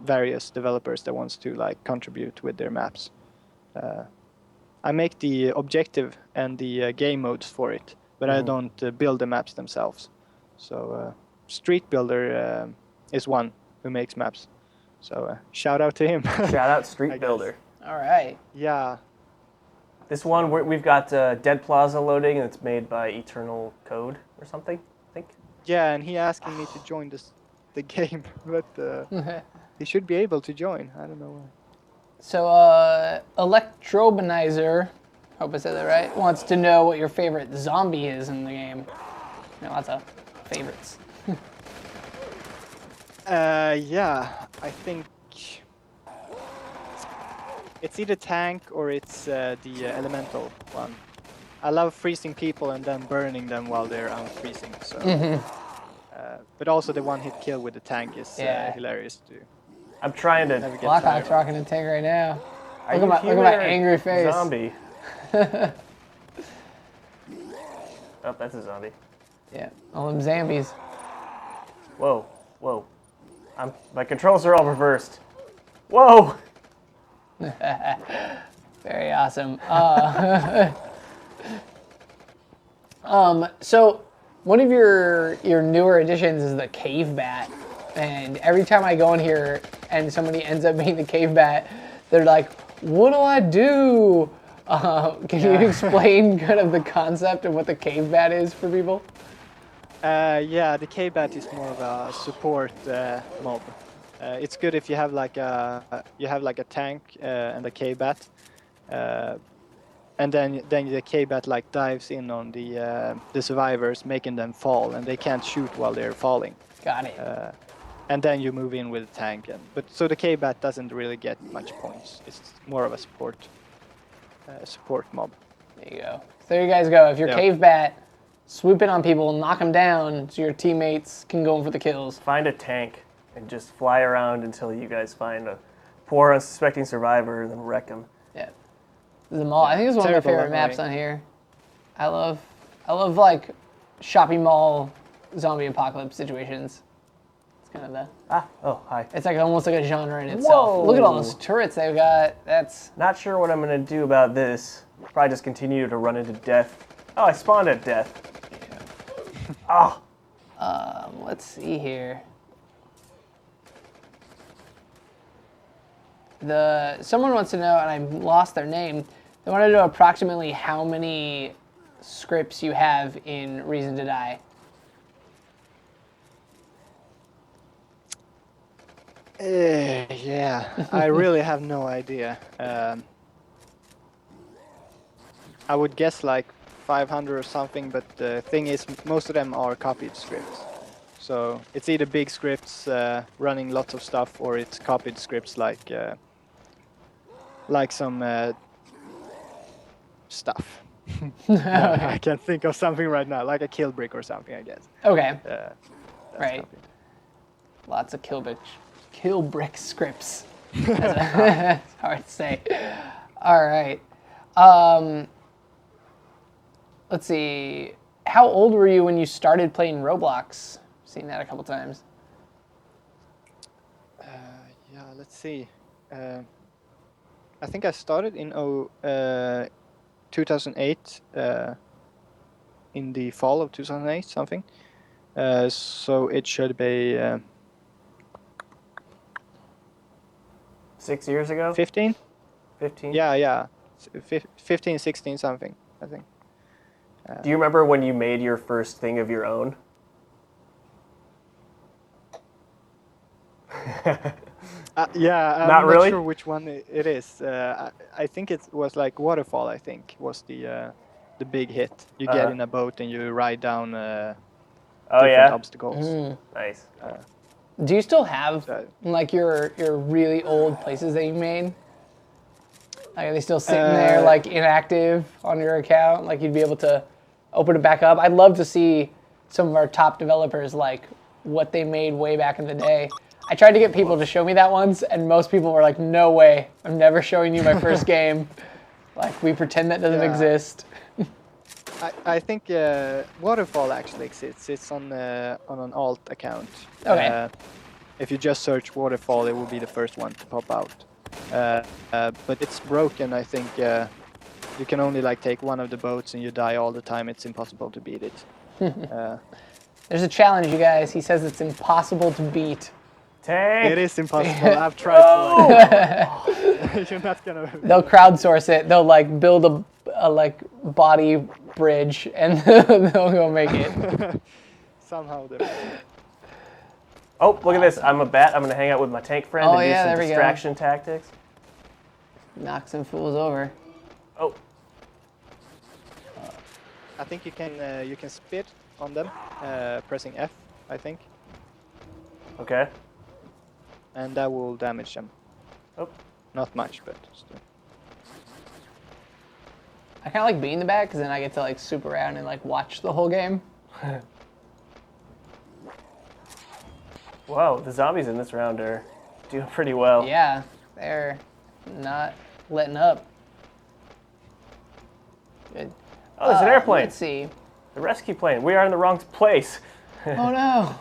[SPEAKER 3] various developers that wants to like contribute with their maps. I make the objective and the game modes for it, but I don't build the maps themselves. So Street Builder is one who makes maps. So shout out to him.
[SPEAKER 2] Shout out Street Builder.
[SPEAKER 1] All right.
[SPEAKER 3] Yeah.
[SPEAKER 2] This one, we've got Dead Plaza loading, and it's made by Eternal Code or something, I think.
[SPEAKER 3] Yeah, and he asking me to join the game, but he should be able to join. I don't know why.
[SPEAKER 1] So Electrobanizer, hope I said that right, wants to know what your favorite zombie is in the game. Lots of favorites.
[SPEAKER 3] Yeah, I think it's either tank or it's the elemental one. I love freezing people and then burning them while they're unfreezing. So, but also the one-hit kill with the tank is hilarious too.
[SPEAKER 2] I'm trying to.
[SPEAKER 1] Blackhawk's rocking a tank right now. Look at
[SPEAKER 2] human
[SPEAKER 1] my
[SPEAKER 2] or
[SPEAKER 1] angry face.
[SPEAKER 2] Zombie. Oh, that's a zombie.
[SPEAKER 1] Yeah, all them zombies.
[SPEAKER 2] Whoa, whoa. My controls are all reversed. Whoa!
[SPEAKER 1] Very awesome. So one of your newer additions is the cave bat, and every time I go in here and somebody ends up being the cave bat, they're like, "What do I do?" Can you explain kind of the concept of what the cave bat is for people?
[SPEAKER 3] Yeah, the K-Bat is more of a support mob. It's good if you have like a tank and a K-Bat, and then the K-Bat like dives in on the survivors, making them fall, and they can't shoot while they're falling.
[SPEAKER 1] Got it.
[SPEAKER 3] And then you move in with the tank, so the K-Bat doesn't really get much points. It's more of a support mob.
[SPEAKER 1] There you go. So there you guys go. If you're cave bat, swoop in on people, knock them down, so your teammates can go in for the kills.
[SPEAKER 2] Find a tank and just fly around until you guys find a poor, unsuspecting survivor and then wreck them.
[SPEAKER 1] Yeah. The mall. I think it's one of my favorite maps on here. I love like shopping mall zombie apocalypse situations. It's kind of the.
[SPEAKER 2] Hi.
[SPEAKER 1] It's like almost like a genre in itself.
[SPEAKER 2] Whoa.
[SPEAKER 1] Look at all those turrets they've got. That's.
[SPEAKER 2] Not sure what I'm gonna do about this. Probably just continue to run into death. Oh, I spawned at death. Oh.
[SPEAKER 1] Let's see here. Someone wants to know, and I lost their name. They want to know approximately how many scripts you have in Reason to Die.
[SPEAKER 3] Yeah, I really have no idea. I would guess like 500 or something, but the thing is, most of them are copied scripts. So it's either big scripts running lots of stuff, or it's copied scripts like some stuff. I can't think of something right now, like a kill brick or something, I guess.
[SPEAKER 1] Okay.
[SPEAKER 3] Right.
[SPEAKER 1] Copied. Lots of kill brick scripts. It's hard to say. All right. Let's see. How old were you when you started playing Roblox? Seen that a couple times.
[SPEAKER 3] Yeah, let's see. I think I started in 2008, in the fall of 2008, something. So it should be
[SPEAKER 2] 6 years ago?
[SPEAKER 3] 15?
[SPEAKER 2] 15?
[SPEAKER 3] Yeah. 15, 16 something, I think.
[SPEAKER 2] Do you remember when you made your first thing of your own?
[SPEAKER 3] Yeah, I'm
[SPEAKER 2] Not really?
[SPEAKER 3] sure which one it is. I think it was like Waterfall, I think, was the big hit. You get in a boat and you ride down
[SPEAKER 2] Oh,
[SPEAKER 3] different
[SPEAKER 2] yeah?
[SPEAKER 3] obstacles.
[SPEAKER 2] Nice.
[SPEAKER 1] Do you still have
[SPEAKER 3] So-
[SPEAKER 1] like your really old places that you made? Like, are they still sitting there like inactive on your account? Like you'd be able to open it back up? I'd love to see some of our top developers like what they made way back in the day. I tried to get people to show me that once, and most people were like, "No way! I'm never showing you my first game." Like we pretend that doesn't
[SPEAKER 3] Yeah.
[SPEAKER 1] exist.
[SPEAKER 3] I think Waterfall actually exists. It's on an alt account.
[SPEAKER 1] Okay.
[SPEAKER 3] If you just search Waterfall, it will be the first one to pop out. But it's broken. I think you can only like take one of the boats and you die all the time. It's impossible to beat it.
[SPEAKER 1] There's a challenge, you guys. He says it's impossible to beat.
[SPEAKER 2] Tank!
[SPEAKER 3] It is impossible. I've tried for like you're not gonna.
[SPEAKER 1] They'll crowdsource it. They'll like build a like body bridge, and they'll go make it.
[SPEAKER 3] Somehow there.
[SPEAKER 2] Oh, look at this. I'm a bat. I'm going to hang out with my tank friend
[SPEAKER 1] Oh,
[SPEAKER 2] and
[SPEAKER 1] yeah,
[SPEAKER 2] do
[SPEAKER 1] there
[SPEAKER 2] some
[SPEAKER 1] we go.
[SPEAKER 2] distraction tactics.
[SPEAKER 1] Knock some fools over.
[SPEAKER 2] Oh,
[SPEAKER 3] I think you can spit on them, pressing F, I think,
[SPEAKER 2] okay.
[SPEAKER 3] and that will damage them.
[SPEAKER 2] Oh,
[SPEAKER 3] Not much, but still.
[SPEAKER 1] I kind of like being the bat because then I get to like swoop around and like watch the whole game.
[SPEAKER 2] wow, the zombies in this round are doing pretty well.
[SPEAKER 1] Yeah, they're not letting up. Good.
[SPEAKER 2] Oh, there's an airplane.
[SPEAKER 1] Let's see.
[SPEAKER 2] The rescue plane. We are in the wrong place.
[SPEAKER 1] Oh no.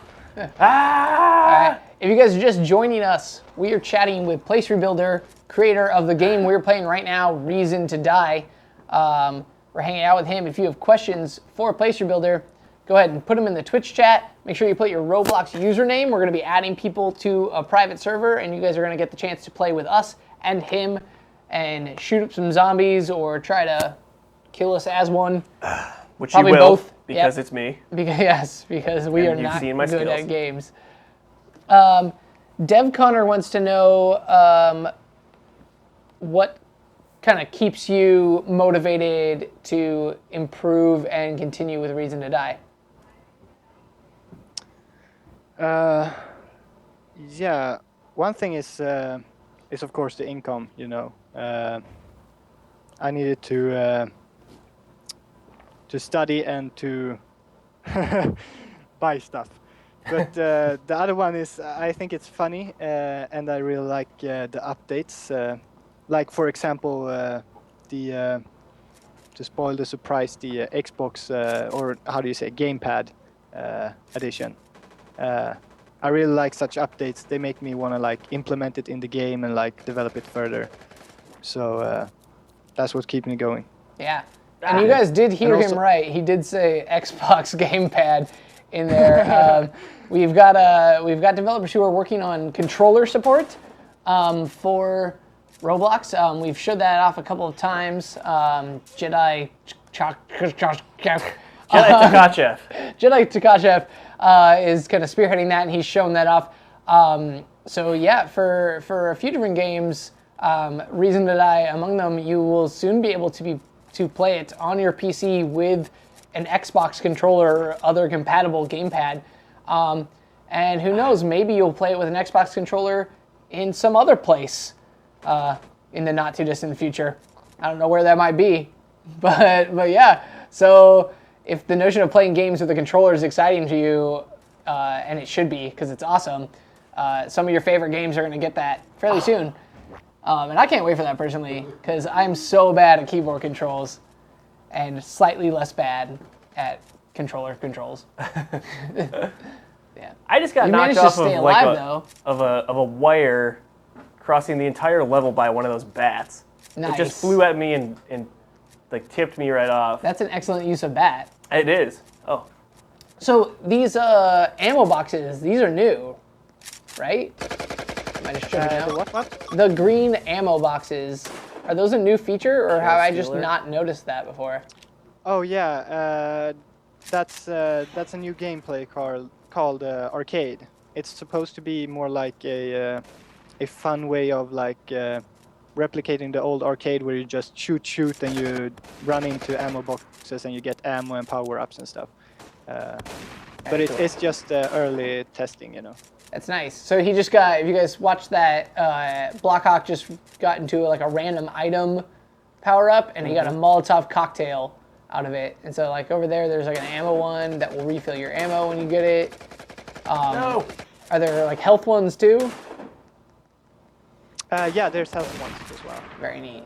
[SPEAKER 2] Ah!
[SPEAKER 1] All right. If you guys are just joining us, we are chatting with Place Rebuilder, creator of the game we're playing right now, Reason to Die. We're hanging out with him. If you have questions for Place Rebuilder, go ahead and put them in the Twitch chat. Make sure you put your Roblox username. We're going to be adding people to a private server, and you guys are going to get the chance to play with us and him and shoot up some zombies or try to kill us as one.
[SPEAKER 2] Which
[SPEAKER 1] Probably
[SPEAKER 2] you will,
[SPEAKER 1] both.
[SPEAKER 2] because
[SPEAKER 1] Yep.
[SPEAKER 2] it's me.
[SPEAKER 1] Because we
[SPEAKER 2] And
[SPEAKER 1] are
[SPEAKER 2] you've
[SPEAKER 1] not
[SPEAKER 2] seen my
[SPEAKER 1] good
[SPEAKER 2] skills.
[SPEAKER 1] at games. Dev Connor wants to know what kind of keeps you motivated to improve and continue with Reason to Die.
[SPEAKER 3] Yeah, one thing is of course the income. You know, I needed to study and to buy stuff. But the other one is I think it's funny, and I really like the updates. Like for example, the to spoil the surprise, the Xbox or how do you say gamepad edition. I really like such updates. They make me want to like implement it in the game and like develop it further. So that's what keeps me going.
[SPEAKER 1] Yeah. And you guys did hear
[SPEAKER 3] also-
[SPEAKER 1] him right. He did say Xbox gamepad in there. We've got developers who are working on controller support for Roblox. We've showed that off a couple of times. Jedi
[SPEAKER 2] Takachev.
[SPEAKER 1] Takachev is kind of spearheading that, and he's shown that off. So yeah, for a few different games, Reason to Die among them, you will soon be able to play it on your PC with an Xbox controller or other compatible gamepad. And who knows, maybe you'll play it with an Xbox controller in some other place in the not too distant future. I don't know where that might be, but yeah. So if the notion of playing games with a controller is exciting to you, and it should be because it's awesome, some of your favorite games are going to get that fairly soon. And I can't wait for that personally because I'm so bad at keyboard controls and slightly less bad at controller controls. Yeah.
[SPEAKER 2] I just got
[SPEAKER 1] You
[SPEAKER 2] knocked
[SPEAKER 1] managed to
[SPEAKER 2] off
[SPEAKER 1] stay
[SPEAKER 2] of like
[SPEAKER 1] alive,
[SPEAKER 2] of a wire crossing the entire level by one of those bats.
[SPEAKER 1] Nice.
[SPEAKER 2] It just flew at me and like tipped me right off.
[SPEAKER 1] That's an excellent use of bat.
[SPEAKER 2] It is. Oh,
[SPEAKER 1] So these ammo boxes, these are new, right? Am I just tripping
[SPEAKER 3] The
[SPEAKER 1] out?
[SPEAKER 3] what?
[SPEAKER 1] The green ammo boxes, are those a new feature, or have I just
[SPEAKER 2] Stealer.
[SPEAKER 1] not noticed that before?
[SPEAKER 3] Oh yeah, that's a new gameplay called arcade. It's supposed to be more like a fun way of like replicating the old arcade where you just shoot and you run into ammo boxes and you get ammo and power ups and stuff. But it's just early testing, you know.
[SPEAKER 1] That's nice. So he just got, if you guys watched that, Blackhawk just got into like a random item power up, and he got a Molotov cocktail out of it. And so like over there's like an ammo one that will refill your ammo when you get it.
[SPEAKER 2] No.
[SPEAKER 1] Are there like health ones too?
[SPEAKER 3] Yeah, there's health ones as well.
[SPEAKER 1] Very neat.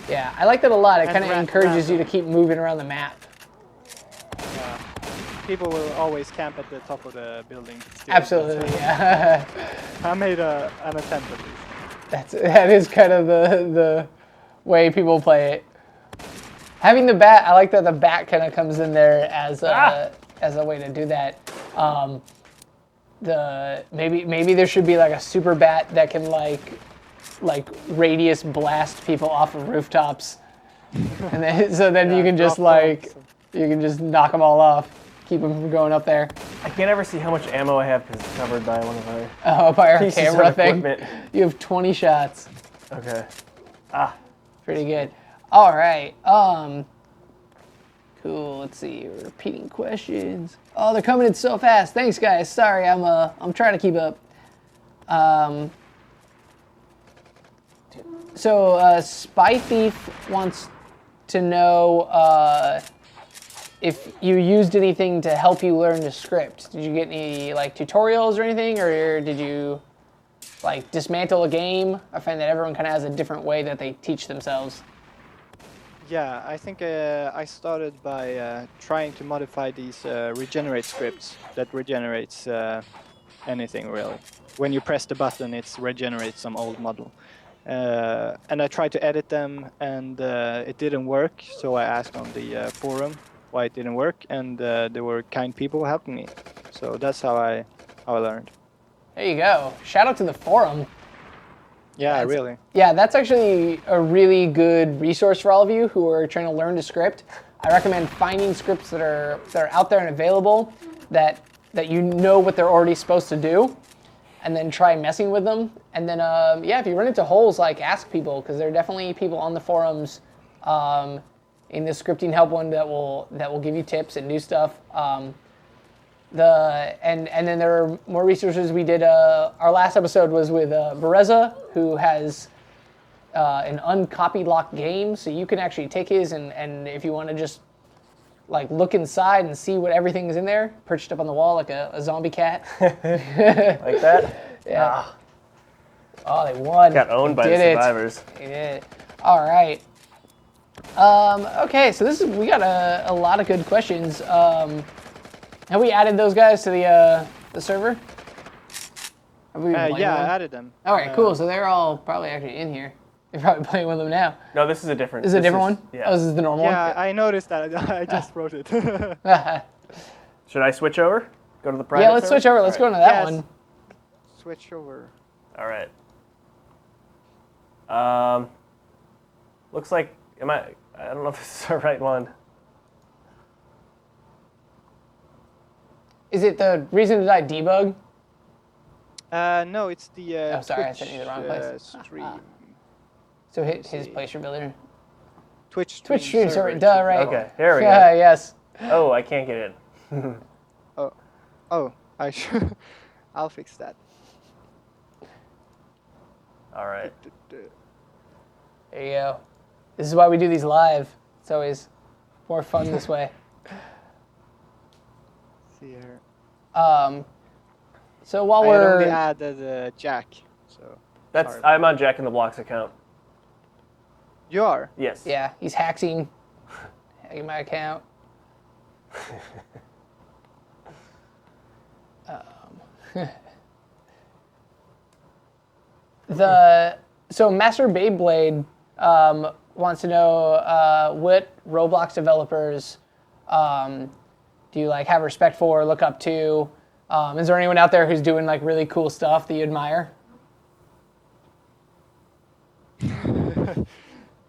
[SPEAKER 1] Yeah, I like that a lot. It
[SPEAKER 3] And
[SPEAKER 1] kind of encourages you to keep moving around the map.
[SPEAKER 3] People will always camp at the top of the building. Still,
[SPEAKER 1] Absolutely, yeah.
[SPEAKER 3] I made an attempt at least.
[SPEAKER 1] That is kind of the way people play it. Having the bat, I like that the bat kind of comes in there as a way to do that. Maybe there should be like a super bat that can like radius blast people off of rooftops, and then you can just you can just knock them all off, keep them from going up there.
[SPEAKER 2] I can't ever see how much ammo I have because it's covered by one of our
[SPEAKER 1] By our
[SPEAKER 2] pieces
[SPEAKER 1] camera
[SPEAKER 2] of
[SPEAKER 1] thing,
[SPEAKER 2] equipment.
[SPEAKER 1] you have 20 shots.
[SPEAKER 2] Okay.
[SPEAKER 1] Pretty good. All right. Cool. Let's see. Repeating questions. Oh, they're coming in so fast. Thanks, guys. Sorry, I'm trying to keep up. So Spy Thief wants to know if you used anything to help you learn the script. Did you get any like tutorials or anything, or did you like dismantle a game? I find that everyone kind of has a different way that they teach themselves.
[SPEAKER 3] Yeah, I think I started by trying to modify these regenerate scripts that regenerates anything really. When you press the button, it regenerates some old model. And I tried to edit them, and it didn't work. So I asked on the forum why it didn't work, and there were kind people helping me. So that's how I learned.
[SPEAKER 1] There you go. Shout out to the forum.
[SPEAKER 3] Yeah, really.
[SPEAKER 1] Yeah, that's actually a really good resource for all of you who are trying to learn to script. I recommend finding scripts that are out there and available that you know what they're already supposed to do, and then try messing with them. And then if you run into holes, like ask people, because there are definitely people on the forums in the scripting help one that will give you tips and new stuff. And then there are more resources. We did our last episode was with Bereza, who has an uncopy lock game, so you can actually take his and if you want to just like look inside and see what everything is in there, perched up on the wall like a zombie cat.
[SPEAKER 2] Like that?
[SPEAKER 1] Yeah. Oh, they won.
[SPEAKER 2] Got owned by the survivors.
[SPEAKER 1] They did. All right. Okay, so we got a lot of good questions. Have we added those guys to the server? Have we been playing
[SPEAKER 3] Yeah,
[SPEAKER 1] with them?
[SPEAKER 3] I added them.
[SPEAKER 1] All right, cool. So they're all probably actually in here. You're probably playing with them now.
[SPEAKER 2] No, this is a different.
[SPEAKER 1] Is it a different one?
[SPEAKER 2] Yeah.
[SPEAKER 1] Oh, this is the normal
[SPEAKER 3] Yeah, I noticed that. I just wrote it.
[SPEAKER 1] one?
[SPEAKER 2] Should I switch over? Go to the private
[SPEAKER 1] Yeah, let's switch over. Let's go into that
[SPEAKER 3] Yes.
[SPEAKER 1] one.
[SPEAKER 3] Switch over.
[SPEAKER 2] All right. Looks like I don't know if this is the right one.
[SPEAKER 1] Is it the reason to die debug?
[SPEAKER 3] No, it's the
[SPEAKER 1] Oh, sorry, I
[SPEAKER 3] Twitch
[SPEAKER 1] sent you the wrong place.
[SPEAKER 3] stream.
[SPEAKER 1] So his
[SPEAKER 3] see.
[SPEAKER 1] place builder.
[SPEAKER 3] Twitch
[SPEAKER 1] Stream server.
[SPEAKER 3] server,
[SPEAKER 1] Duh, right.
[SPEAKER 2] Okay, here we go.
[SPEAKER 1] Yeah, yes.
[SPEAKER 2] Oh, I can't get in.
[SPEAKER 3] Oh, I should. I'll fix that.
[SPEAKER 2] All right.
[SPEAKER 1] There you go. This is why we do these live. It's always more fun this way.
[SPEAKER 3] See here.
[SPEAKER 1] So while
[SPEAKER 3] I
[SPEAKER 1] we're
[SPEAKER 3] only added Jack. So
[SPEAKER 2] That's
[SPEAKER 3] sorry.
[SPEAKER 2] I'm on Jack in the Blocks account.
[SPEAKER 3] You are.
[SPEAKER 2] Yes.
[SPEAKER 1] yeah, he's hacking my account. So Master Beyblade wants to know what Roblox developers do you like have respect for, look up to? Is there anyone out there who's doing like really cool stuff that you admire?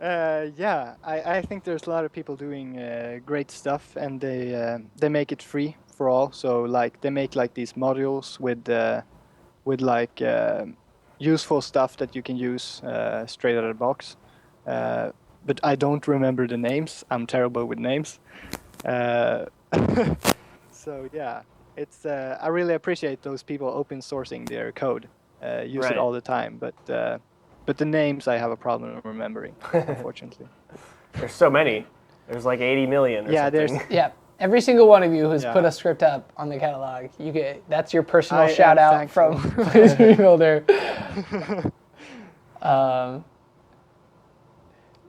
[SPEAKER 3] Yeah, I think there's a lot of people doing great stuff, and they make it free for all. So like they make like these modules with like useful stuff that you can use straight out of the box. But I don't remember the names. I'm terrible with names. So yeah, it's I really appreciate those people open sourcing their code. Use
[SPEAKER 2] Right.
[SPEAKER 3] it all the time, but the names I have a problem remembering, unfortunately.
[SPEAKER 2] There's so many. There's like 80 million or
[SPEAKER 3] Yeah,
[SPEAKER 2] something.
[SPEAKER 1] Yeah, every single one of you who's
[SPEAKER 3] Yeah.
[SPEAKER 1] put a script up on the catalog, you get that's your personal
[SPEAKER 3] I am
[SPEAKER 1] shout out from
[SPEAKER 3] thankful.
[SPEAKER 1] Please Rebuilder.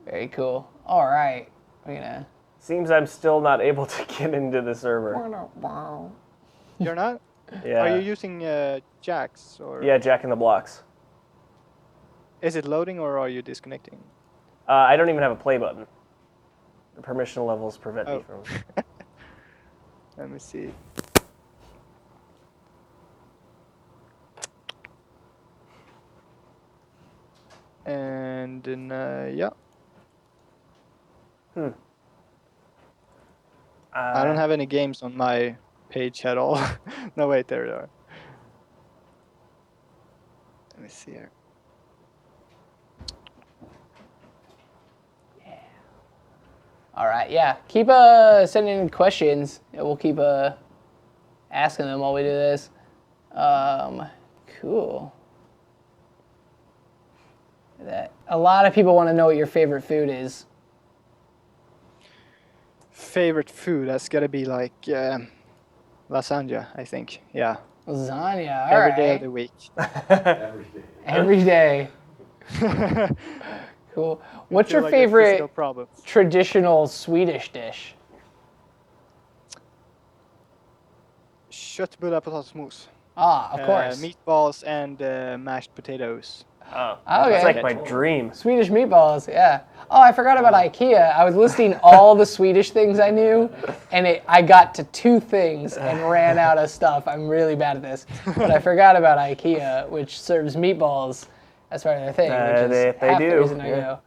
[SPEAKER 1] Very cool. All right, we're gonna.
[SPEAKER 2] Seems I'm still not able to get into the server.
[SPEAKER 3] You're not?
[SPEAKER 2] Yeah.
[SPEAKER 3] Are you using Jax or
[SPEAKER 2] Yeah, Jack in the Blocks.
[SPEAKER 3] is it loading or are you disconnecting?
[SPEAKER 2] I don't even have a play button. The permission levels prevent me
[SPEAKER 3] Oh.
[SPEAKER 2] from.
[SPEAKER 3] Let me see. And then yeah, I don't have any games on my page at all. No, wait, there they are. Let me see here.
[SPEAKER 1] All right, yeah. Keep sending in questions. And we'll keep asking them while we do this. Cool. That a lot of people want to know what your favorite food is.
[SPEAKER 3] Favorite food? That's gotta be like lasagna, I think. Yeah,
[SPEAKER 1] Lasagna. All
[SPEAKER 3] every
[SPEAKER 1] right.
[SPEAKER 3] day of the week.
[SPEAKER 1] Every day. Cool. What's your
[SPEAKER 3] Feel like a physical
[SPEAKER 1] favorite
[SPEAKER 3] problem.
[SPEAKER 1] traditional Swedish dish?
[SPEAKER 3] Köttbullar, potatismos.
[SPEAKER 1] Ah, of course.
[SPEAKER 3] Meatballs and mashed potatoes.
[SPEAKER 2] Oh,
[SPEAKER 1] Okay.
[SPEAKER 2] that's like my dream.
[SPEAKER 1] Swedish meatballs, yeah. Oh, I forgot about IKEA. I was listing all the Swedish things I knew, and I got to 2 things and ran out of stuff. I'm really bad at this. But I forgot about IKEA, which serves meatballs as part of their thing, which is
[SPEAKER 2] they
[SPEAKER 1] half the
[SPEAKER 2] do,
[SPEAKER 1] reason I
[SPEAKER 2] yeah.
[SPEAKER 1] go.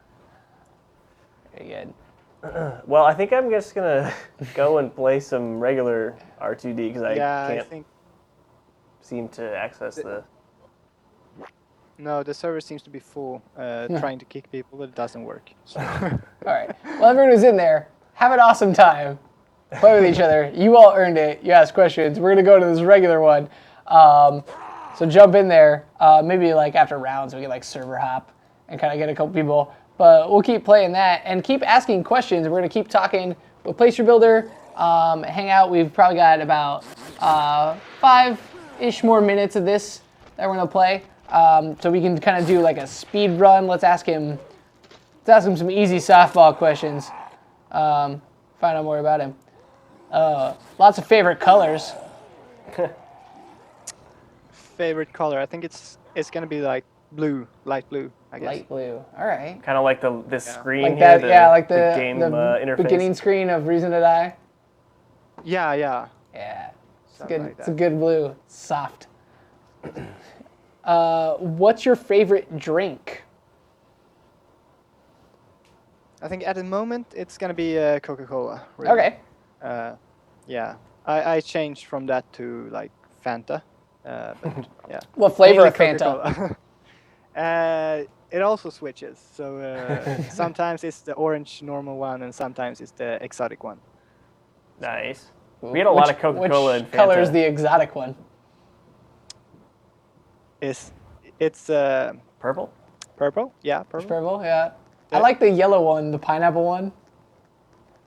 [SPEAKER 1] Very good.
[SPEAKER 2] Well, I think I'm just gonna go and play some regular R2D because I
[SPEAKER 3] Yeah, I
[SPEAKER 2] can't
[SPEAKER 3] think
[SPEAKER 2] seem to access the.
[SPEAKER 3] no, the server seems to be full, trying to kick people, but it doesn't work. So.
[SPEAKER 1] All right. Well, everyone who's in there, have an awesome time. Play with each other. You all earned it. You asked questions. We're going to go to this regular one. So jump in there. Maybe like after rounds, we can like server hop and kind of get a couple people. But we'll keep playing that and keep asking questions. We're going to keep talking. We'll place your builder, hang out. We've probably got about 5-ish more minutes of this that we're going to play. So we can kind of do like a speed run. Let's ask him some easy softball questions. Find out more about him. Lots of favorite colors.
[SPEAKER 3] Favorite color? I think it's gonna be like blue, light blue, I guess.
[SPEAKER 1] Light blue. All right.
[SPEAKER 2] Kind of like this screen
[SPEAKER 1] Like
[SPEAKER 2] here.
[SPEAKER 1] that, like the
[SPEAKER 2] game interface.
[SPEAKER 1] beginning screen of Reason to Die.
[SPEAKER 3] Yeah.
[SPEAKER 1] Yeah, it's
[SPEAKER 3] Something
[SPEAKER 1] good.
[SPEAKER 3] like
[SPEAKER 1] It's a
[SPEAKER 3] that.
[SPEAKER 1] good blue. Soft. What's your favorite drink?
[SPEAKER 3] I think at the moment it's gonna be Coca-Cola. Really.
[SPEAKER 1] Okay.
[SPEAKER 3] Yeah. I changed from that to like Fanta. But yeah.
[SPEAKER 1] What flavor
[SPEAKER 3] Mainly
[SPEAKER 1] of Fanta?
[SPEAKER 3] Coca-Cola. It also switches. So sometimes it's the orange normal one, and sometimes it's the exotic one.
[SPEAKER 2] Nice. We had a lot of Coca-Cola and
[SPEAKER 1] Which
[SPEAKER 2] Fanta.
[SPEAKER 1] color is the exotic one?
[SPEAKER 3] It's
[SPEAKER 2] Purple?
[SPEAKER 3] purple. Yeah, purple.
[SPEAKER 1] Purple. Yeah. I like the yellow one, the pineapple one.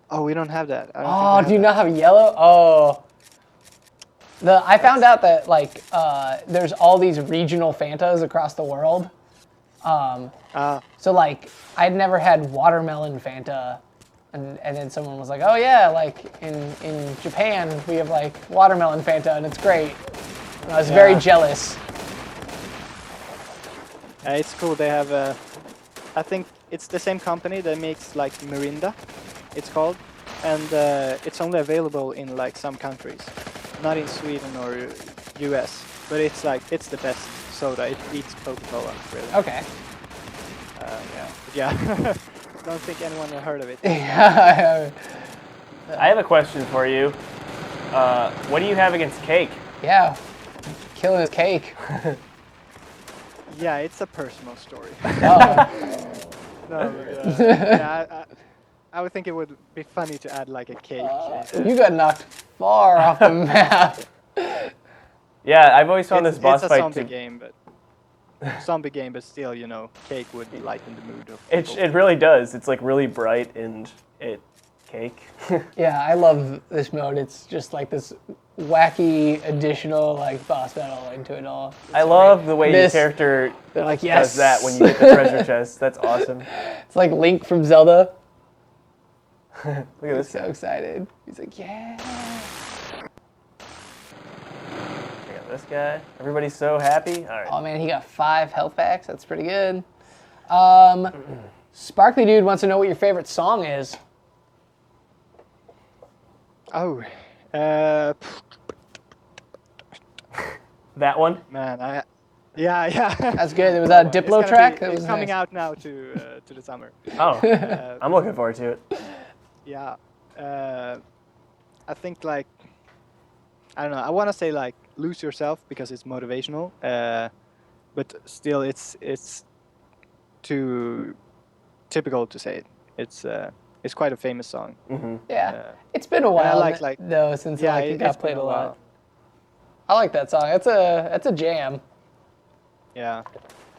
[SPEAKER 3] Oh, we don't have that. I don't
[SPEAKER 1] Oh,
[SPEAKER 3] think
[SPEAKER 1] do you
[SPEAKER 3] we have
[SPEAKER 1] not have yellow? Oh. I found out that like there's all these regional Fantas across the world.
[SPEAKER 3] that.
[SPEAKER 1] So like I'd never had watermelon Fanta, and then someone was like, oh yeah, like in Japan we have like watermelon Fanta and it's great. And I was very
[SPEAKER 3] Yeah.
[SPEAKER 1] jealous.
[SPEAKER 3] It's cool. They have I think it's the same company that makes like Mirinda. It's called. and it's only available in like some countries, not in Sweden or US. But it's the best soda. It beats Coca-Cola, really.
[SPEAKER 1] Okay.
[SPEAKER 3] Yeah. Don't think anyone has heard of it.
[SPEAKER 1] Yeah.
[SPEAKER 2] I have a question for you. What do you have against cake?
[SPEAKER 1] Yeah. Killing his cake.
[SPEAKER 3] Yeah, it's a personal story.
[SPEAKER 1] Oh.
[SPEAKER 3] No, but, yeah, I would think it would be funny to add like a cake.
[SPEAKER 1] You got knocked far off the map.
[SPEAKER 2] Yeah, I've always found this boss
[SPEAKER 3] it's a
[SPEAKER 2] fight
[SPEAKER 3] zombie game, but still, cake would lighten the mood of people.
[SPEAKER 2] It really does. It's like really bright and cake.
[SPEAKER 1] Yeah, I love this mode. It's just like this wacky additional like boss battle into it all.
[SPEAKER 2] I love the way your
[SPEAKER 1] This-
[SPEAKER 2] character
[SPEAKER 1] They're like, yes.
[SPEAKER 2] does that when you get the treasure chest. That's awesome.
[SPEAKER 1] It's like Link from Zelda.
[SPEAKER 2] Look at
[SPEAKER 1] He's
[SPEAKER 2] this.
[SPEAKER 1] so excited. He's like, yeah.
[SPEAKER 2] Check out this guy. Everybody's so happy. All right.
[SPEAKER 1] Oh man, he got 5 health packs. That's pretty good. Sparkly Dude wants to know what your favorite song is.
[SPEAKER 3] Oh,
[SPEAKER 2] That one?
[SPEAKER 3] man, yeah.
[SPEAKER 1] That's good. It was a Diplo
[SPEAKER 3] It's gonna
[SPEAKER 1] track.
[SPEAKER 3] be-
[SPEAKER 1] It
[SPEAKER 3] it's
[SPEAKER 1] was
[SPEAKER 3] coming
[SPEAKER 1] nice.
[SPEAKER 3] out now to the summer.
[SPEAKER 2] Oh, I'm looking forward to it.
[SPEAKER 3] Yeah, I think like I don't know. I want to say like "Lose Yourself" because it's motivational, but still it's too typical to say it. It's quite a famous song.
[SPEAKER 1] Yeah, it's been a while
[SPEAKER 3] I like
[SPEAKER 1] though since
[SPEAKER 3] yeah,
[SPEAKER 1] it got
[SPEAKER 3] it's been
[SPEAKER 1] played a
[SPEAKER 3] a
[SPEAKER 1] lot.
[SPEAKER 3] while.
[SPEAKER 1] I like that song. That's a jam.
[SPEAKER 3] Yeah,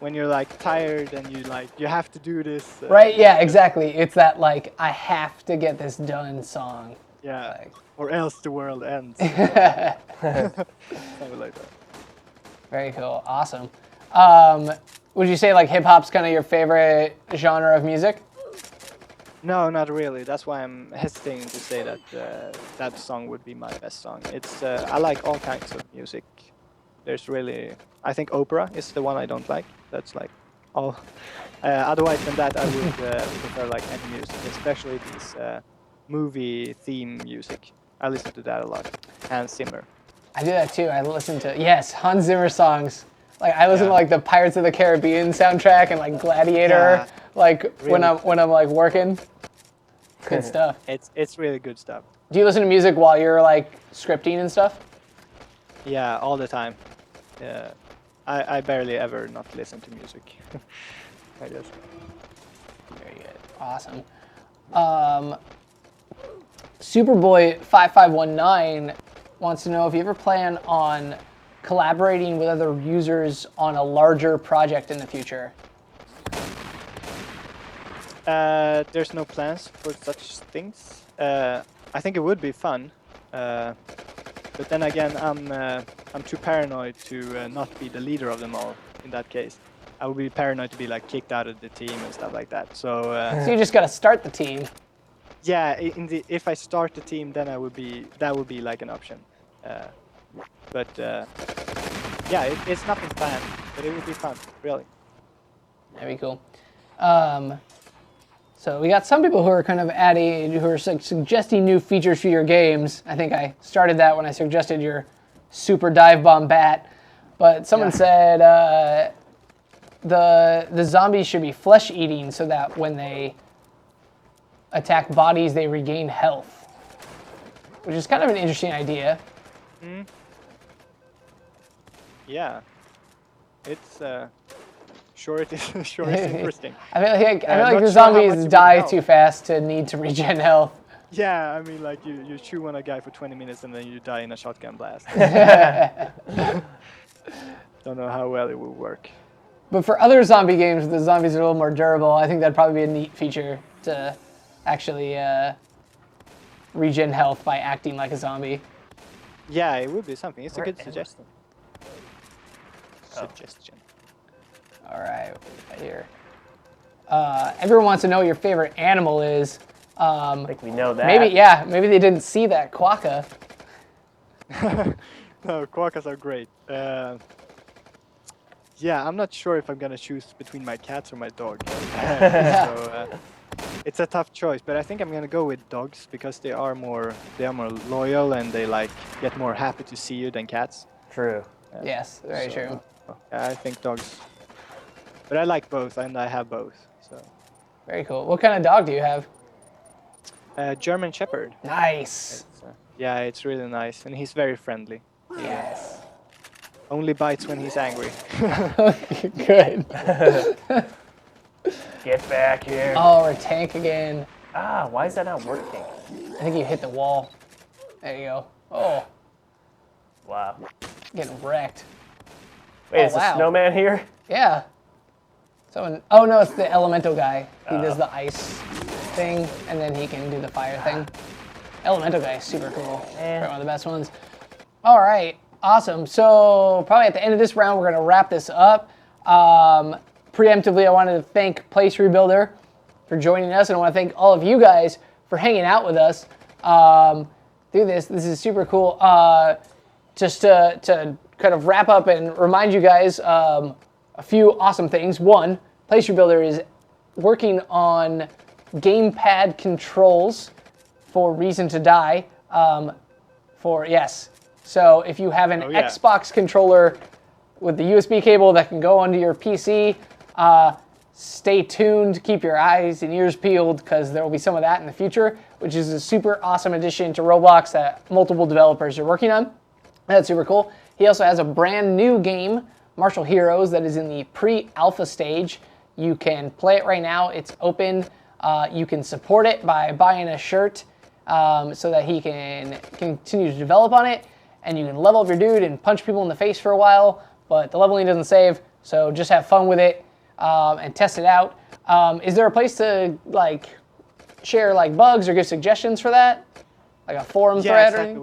[SPEAKER 3] when you're like tired and you have to do this.
[SPEAKER 1] Right? Yeah, exactly. It's that like I have to get this done song.
[SPEAKER 3] Yeah,
[SPEAKER 1] Like-
[SPEAKER 3] or else the world ends. Something like that.
[SPEAKER 1] Very cool. Awesome. Would you say like hip hop's kind of your favorite genre of music?
[SPEAKER 3] No, not really. That's why I'm hesitating to say that that song would be my best song. It's I like all kinds of music. There's really, I think opera is the one I don't like. That's like all. Otherwise than that, I would prefer like any music, especially these movie theme music. I listen to that a lot. Hans Zimmer.
[SPEAKER 1] I do that too. I listen to Hans Zimmer songs. Like I listen to
[SPEAKER 3] Yeah.
[SPEAKER 1] like the Pirates of the Caribbean soundtrack and like Gladiator.
[SPEAKER 3] Yeah.
[SPEAKER 1] Like when
[SPEAKER 3] Really.
[SPEAKER 1] I'm like working. Good stuff.
[SPEAKER 3] It's really good stuff.
[SPEAKER 1] Do you listen to music while you're like scripting and stuff?
[SPEAKER 3] Yeah, all the time. Yeah, I barely ever not listen to music. I guess.
[SPEAKER 1] Very good. Awesome. Superboy5519 wants to know if you ever plan on collaborating with other users on a larger project in the future.
[SPEAKER 3] There's no plans for such things. I think it would be fun, but then again, I'm too paranoid to not be the leader of them all. In that case, I would be paranoid to be like kicked out of the team and stuff like that. So
[SPEAKER 1] So you just got to start the team.
[SPEAKER 3] yeah, if I start the team, then that would be like an option. But yeah, it's nothing planned, but it would be fun, really.
[SPEAKER 1] That'd be cool. So we got some people who are kind of who are suggesting new features for your games. I think I started that when I suggested your super dive bomb bat. But someone said the zombies should be flesh eating so that when they attack bodies, they regain health, which is kind of an interesting idea.
[SPEAKER 3] Yeah, it's sure it is. Sure, it's interesting.
[SPEAKER 1] I feel like
[SPEAKER 3] not
[SPEAKER 1] the
[SPEAKER 3] sure how much
[SPEAKER 1] zombies
[SPEAKER 3] it would
[SPEAKER 1] die
[SPEAKER 3] help.
[SPEAKER 1] too fast to need to regen health.
[SPEAKER 3] Yeah, I mean, like you chew on a guy for 20 minutes and then you die in a shotgun blast. Don't know how well it will work.
[SPEAKER 1] But for other zombie games, the zombies are a little more durable. I think that'd probably be a neat feature to actually regen health by acting like a zombie.
[SPEAKER 3] Yeah, it would be something. It's a
[SPEAKER 2] Where
[SPEAKER 3] good
[SPEAKER 2] am I?
[SPEAKER 3] suggestion.
[SPEAKER 2] Oh.
[SPEAKER 3] Suggestion.
[SPEAKER 1] All right, what we got here. Everyone wants to know what your favorite animal is.
[SPEAKER 2] I think we know that.
[SPEAKER 1] Maybe they didn't see that quokka.
[SPEAKER 3] No, quokkas are great. Yeah, I'm not sure if I'm gonna choose between my cats or my dog. So, It's a tough choice, but I think I'm gonna go with dogs because they are more loyal and they like get more happy to see you than cats.
[SPEAKER 2] True.
[SPEAKER 1] Yes, very true.
[SPEAKER 3] I think dogs. But I like both, and I have both. So.
[SPEAKER 1] Very cool. What kind of dog do you have?
[SPEAKER 3] German Shepherd.
[SPEAKER 1] Nice.
[SPEAKER 3] Yeah, it's really nice, and he's very friendly.
[SPEAKER 1] Yes.
[SPEAKER 3] Only bites when he's angry.
[SPEAKER 1] Good.
[SPEAKER 2] Get back here.
[SPEAKER 1] Oh, we're tank again.
[SPEAKER 2] Ah, why is that not working?
[SPEAKER 1] I think you hit the wall. There you go. Oh,
[SPEAKER 2] Wow.
[SPEAKER 1] getting wrecked.
[SPEAKER 2] Wait,
[SPEAKER 1] Oh,
[SPEAKER 2] is the
[SPEAKER 1] wow.
[SPEAKER 2] snowman here?
[SPEAKER 1] Yeah. Someone. Oh no, it's the elemental guy. He does the ice thing, and then he can do the fire thing. Elemental guy is super cool. Probably one of the best ones. All right, awesome. So probably at the end of this round, we're gonna wrap this up. Preemptively, I wanted to thank Place Rebuilder for joining us, and I want to thank all of you guys for hanging out with us through this. This is super cool. Just to kind of wrap up and remind you guys a few awesome things. One, Place Rebuilder is working on gamepad controls for Reason to Die. So if you have an Xbox controller with the USB cable that can go onto your PC, stay tuned, keep your eyes and ears peeled, because there will be some of that in the future, which is a super awesome addition to Roblox that multiple developers are working on. That's super cool. He also has a brand new game, Martial Heroes, that is in the pre-alpha stage. You can play it right now. It's open. You can support it by buying a shirt so that he can continue to develop on it, and you can level up your dude and punch people in the face for a while, but the leveling doesn't save, so just have fun with it and test it out. Is there a place to like share like bugs or give suggestions for that? Like a forum thread?
[SPEAKER 3] Exactly.
[SPEAKER 1] Or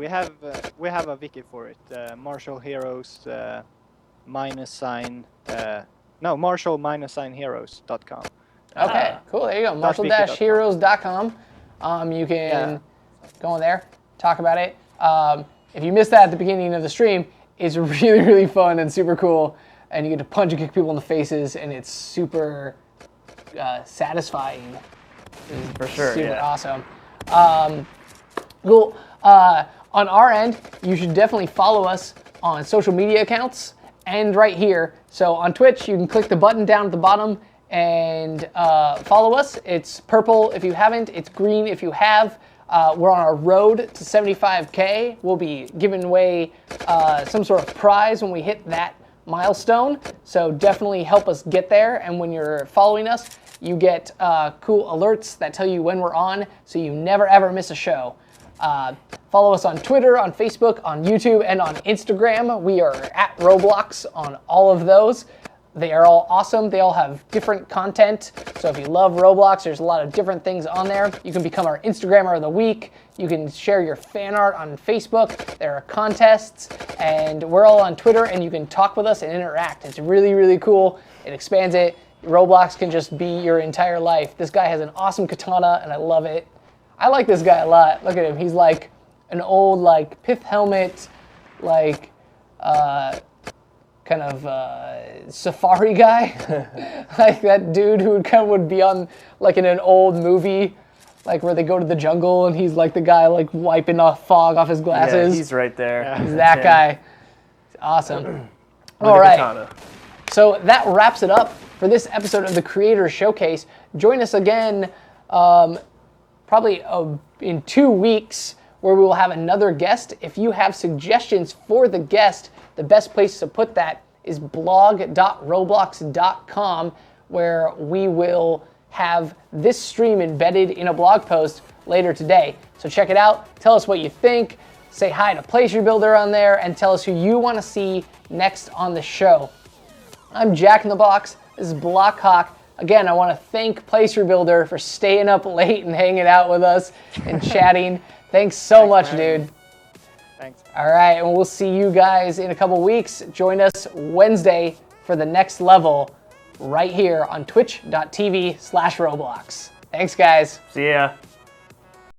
[SPEAKER 3] We have a wiki for it. Martial Heroes martial-heroes.com.
[SPEAKER 1] Okay, cool. There you go. Martial-heroes.com. You can go in there, talk about it. If you missed that at the beginning of the stream, it's really, really fun and super cool. And you get to punch and kick people in the faces, and it's super satisfying.
[SPEAKER 2] For sure,
[SPEAKER 1] Super awesome. Cool. On our end, you should definitely follow us on social media accounts and right here. So on Twitch, you can click the button down at the bottom and follow us. It's purple if you haven't. It's green if you have. We're on our road to 75K. We'll be giving away some sort of prize when we hit that milestone. So definitely help us get there. And when you're following us, you get cool alerts that tell you when we're on, so you never ever miss a show. Follow us on Twitter, on Facebook, on YouTube, and on Instagram. We are at Roblox on all of those. They are all awesome. They all have different content. So if you love Roblox, there's a lot of different things on there. You can become our Instagrammer of the week. You can share your fan art on Facebook. There are contests, and we're all on Twitter, and you can talk with us and interact. It's really, really cool. It expands it. Roblox can just be your entire life. This guy has an awesome katana, and I love it. I like this guy a lot. Look at him. He's like an old, like, pith helmet, like, kind of safari guy. Like that dude who would be on, like, in an old movie, like where they go to the jungle and he's like the guy like wiping off fog off his glasses.
[SPEAKER 2] Yeah, he's right there.
[SPEAKER 1] He's that guy. It's awesome. All right.
[SPEAKER 2] Katana.
[SPEAKER 1] So that wraps it up for this episode of the Creator Showcase. Join us again probably in 2 weeks, where we will have another guest. If you have suggestions for the guest, the best place to put that is blog.roblox.com, where we will have this stream embedded in a blog post later today. So check it out. Tell us what you think. Say hi to Place Rebuilder on there, and tell us who you want to see next on the show. I'm Jack in the Box. This is Blockhawk. Again, I want to thank Place Rebuilder for staying up late and hanging out with us and chatting. Thanks so much, dude.
[SPEAKER 3] Thanks.
[SPEAKER 1] All right, and we'll see you guys in a couple weeks. Join us Wednesday for the next level right here on twitch.tv/Roblox. Thanks, guys.
[SPEAKER 2] See ya.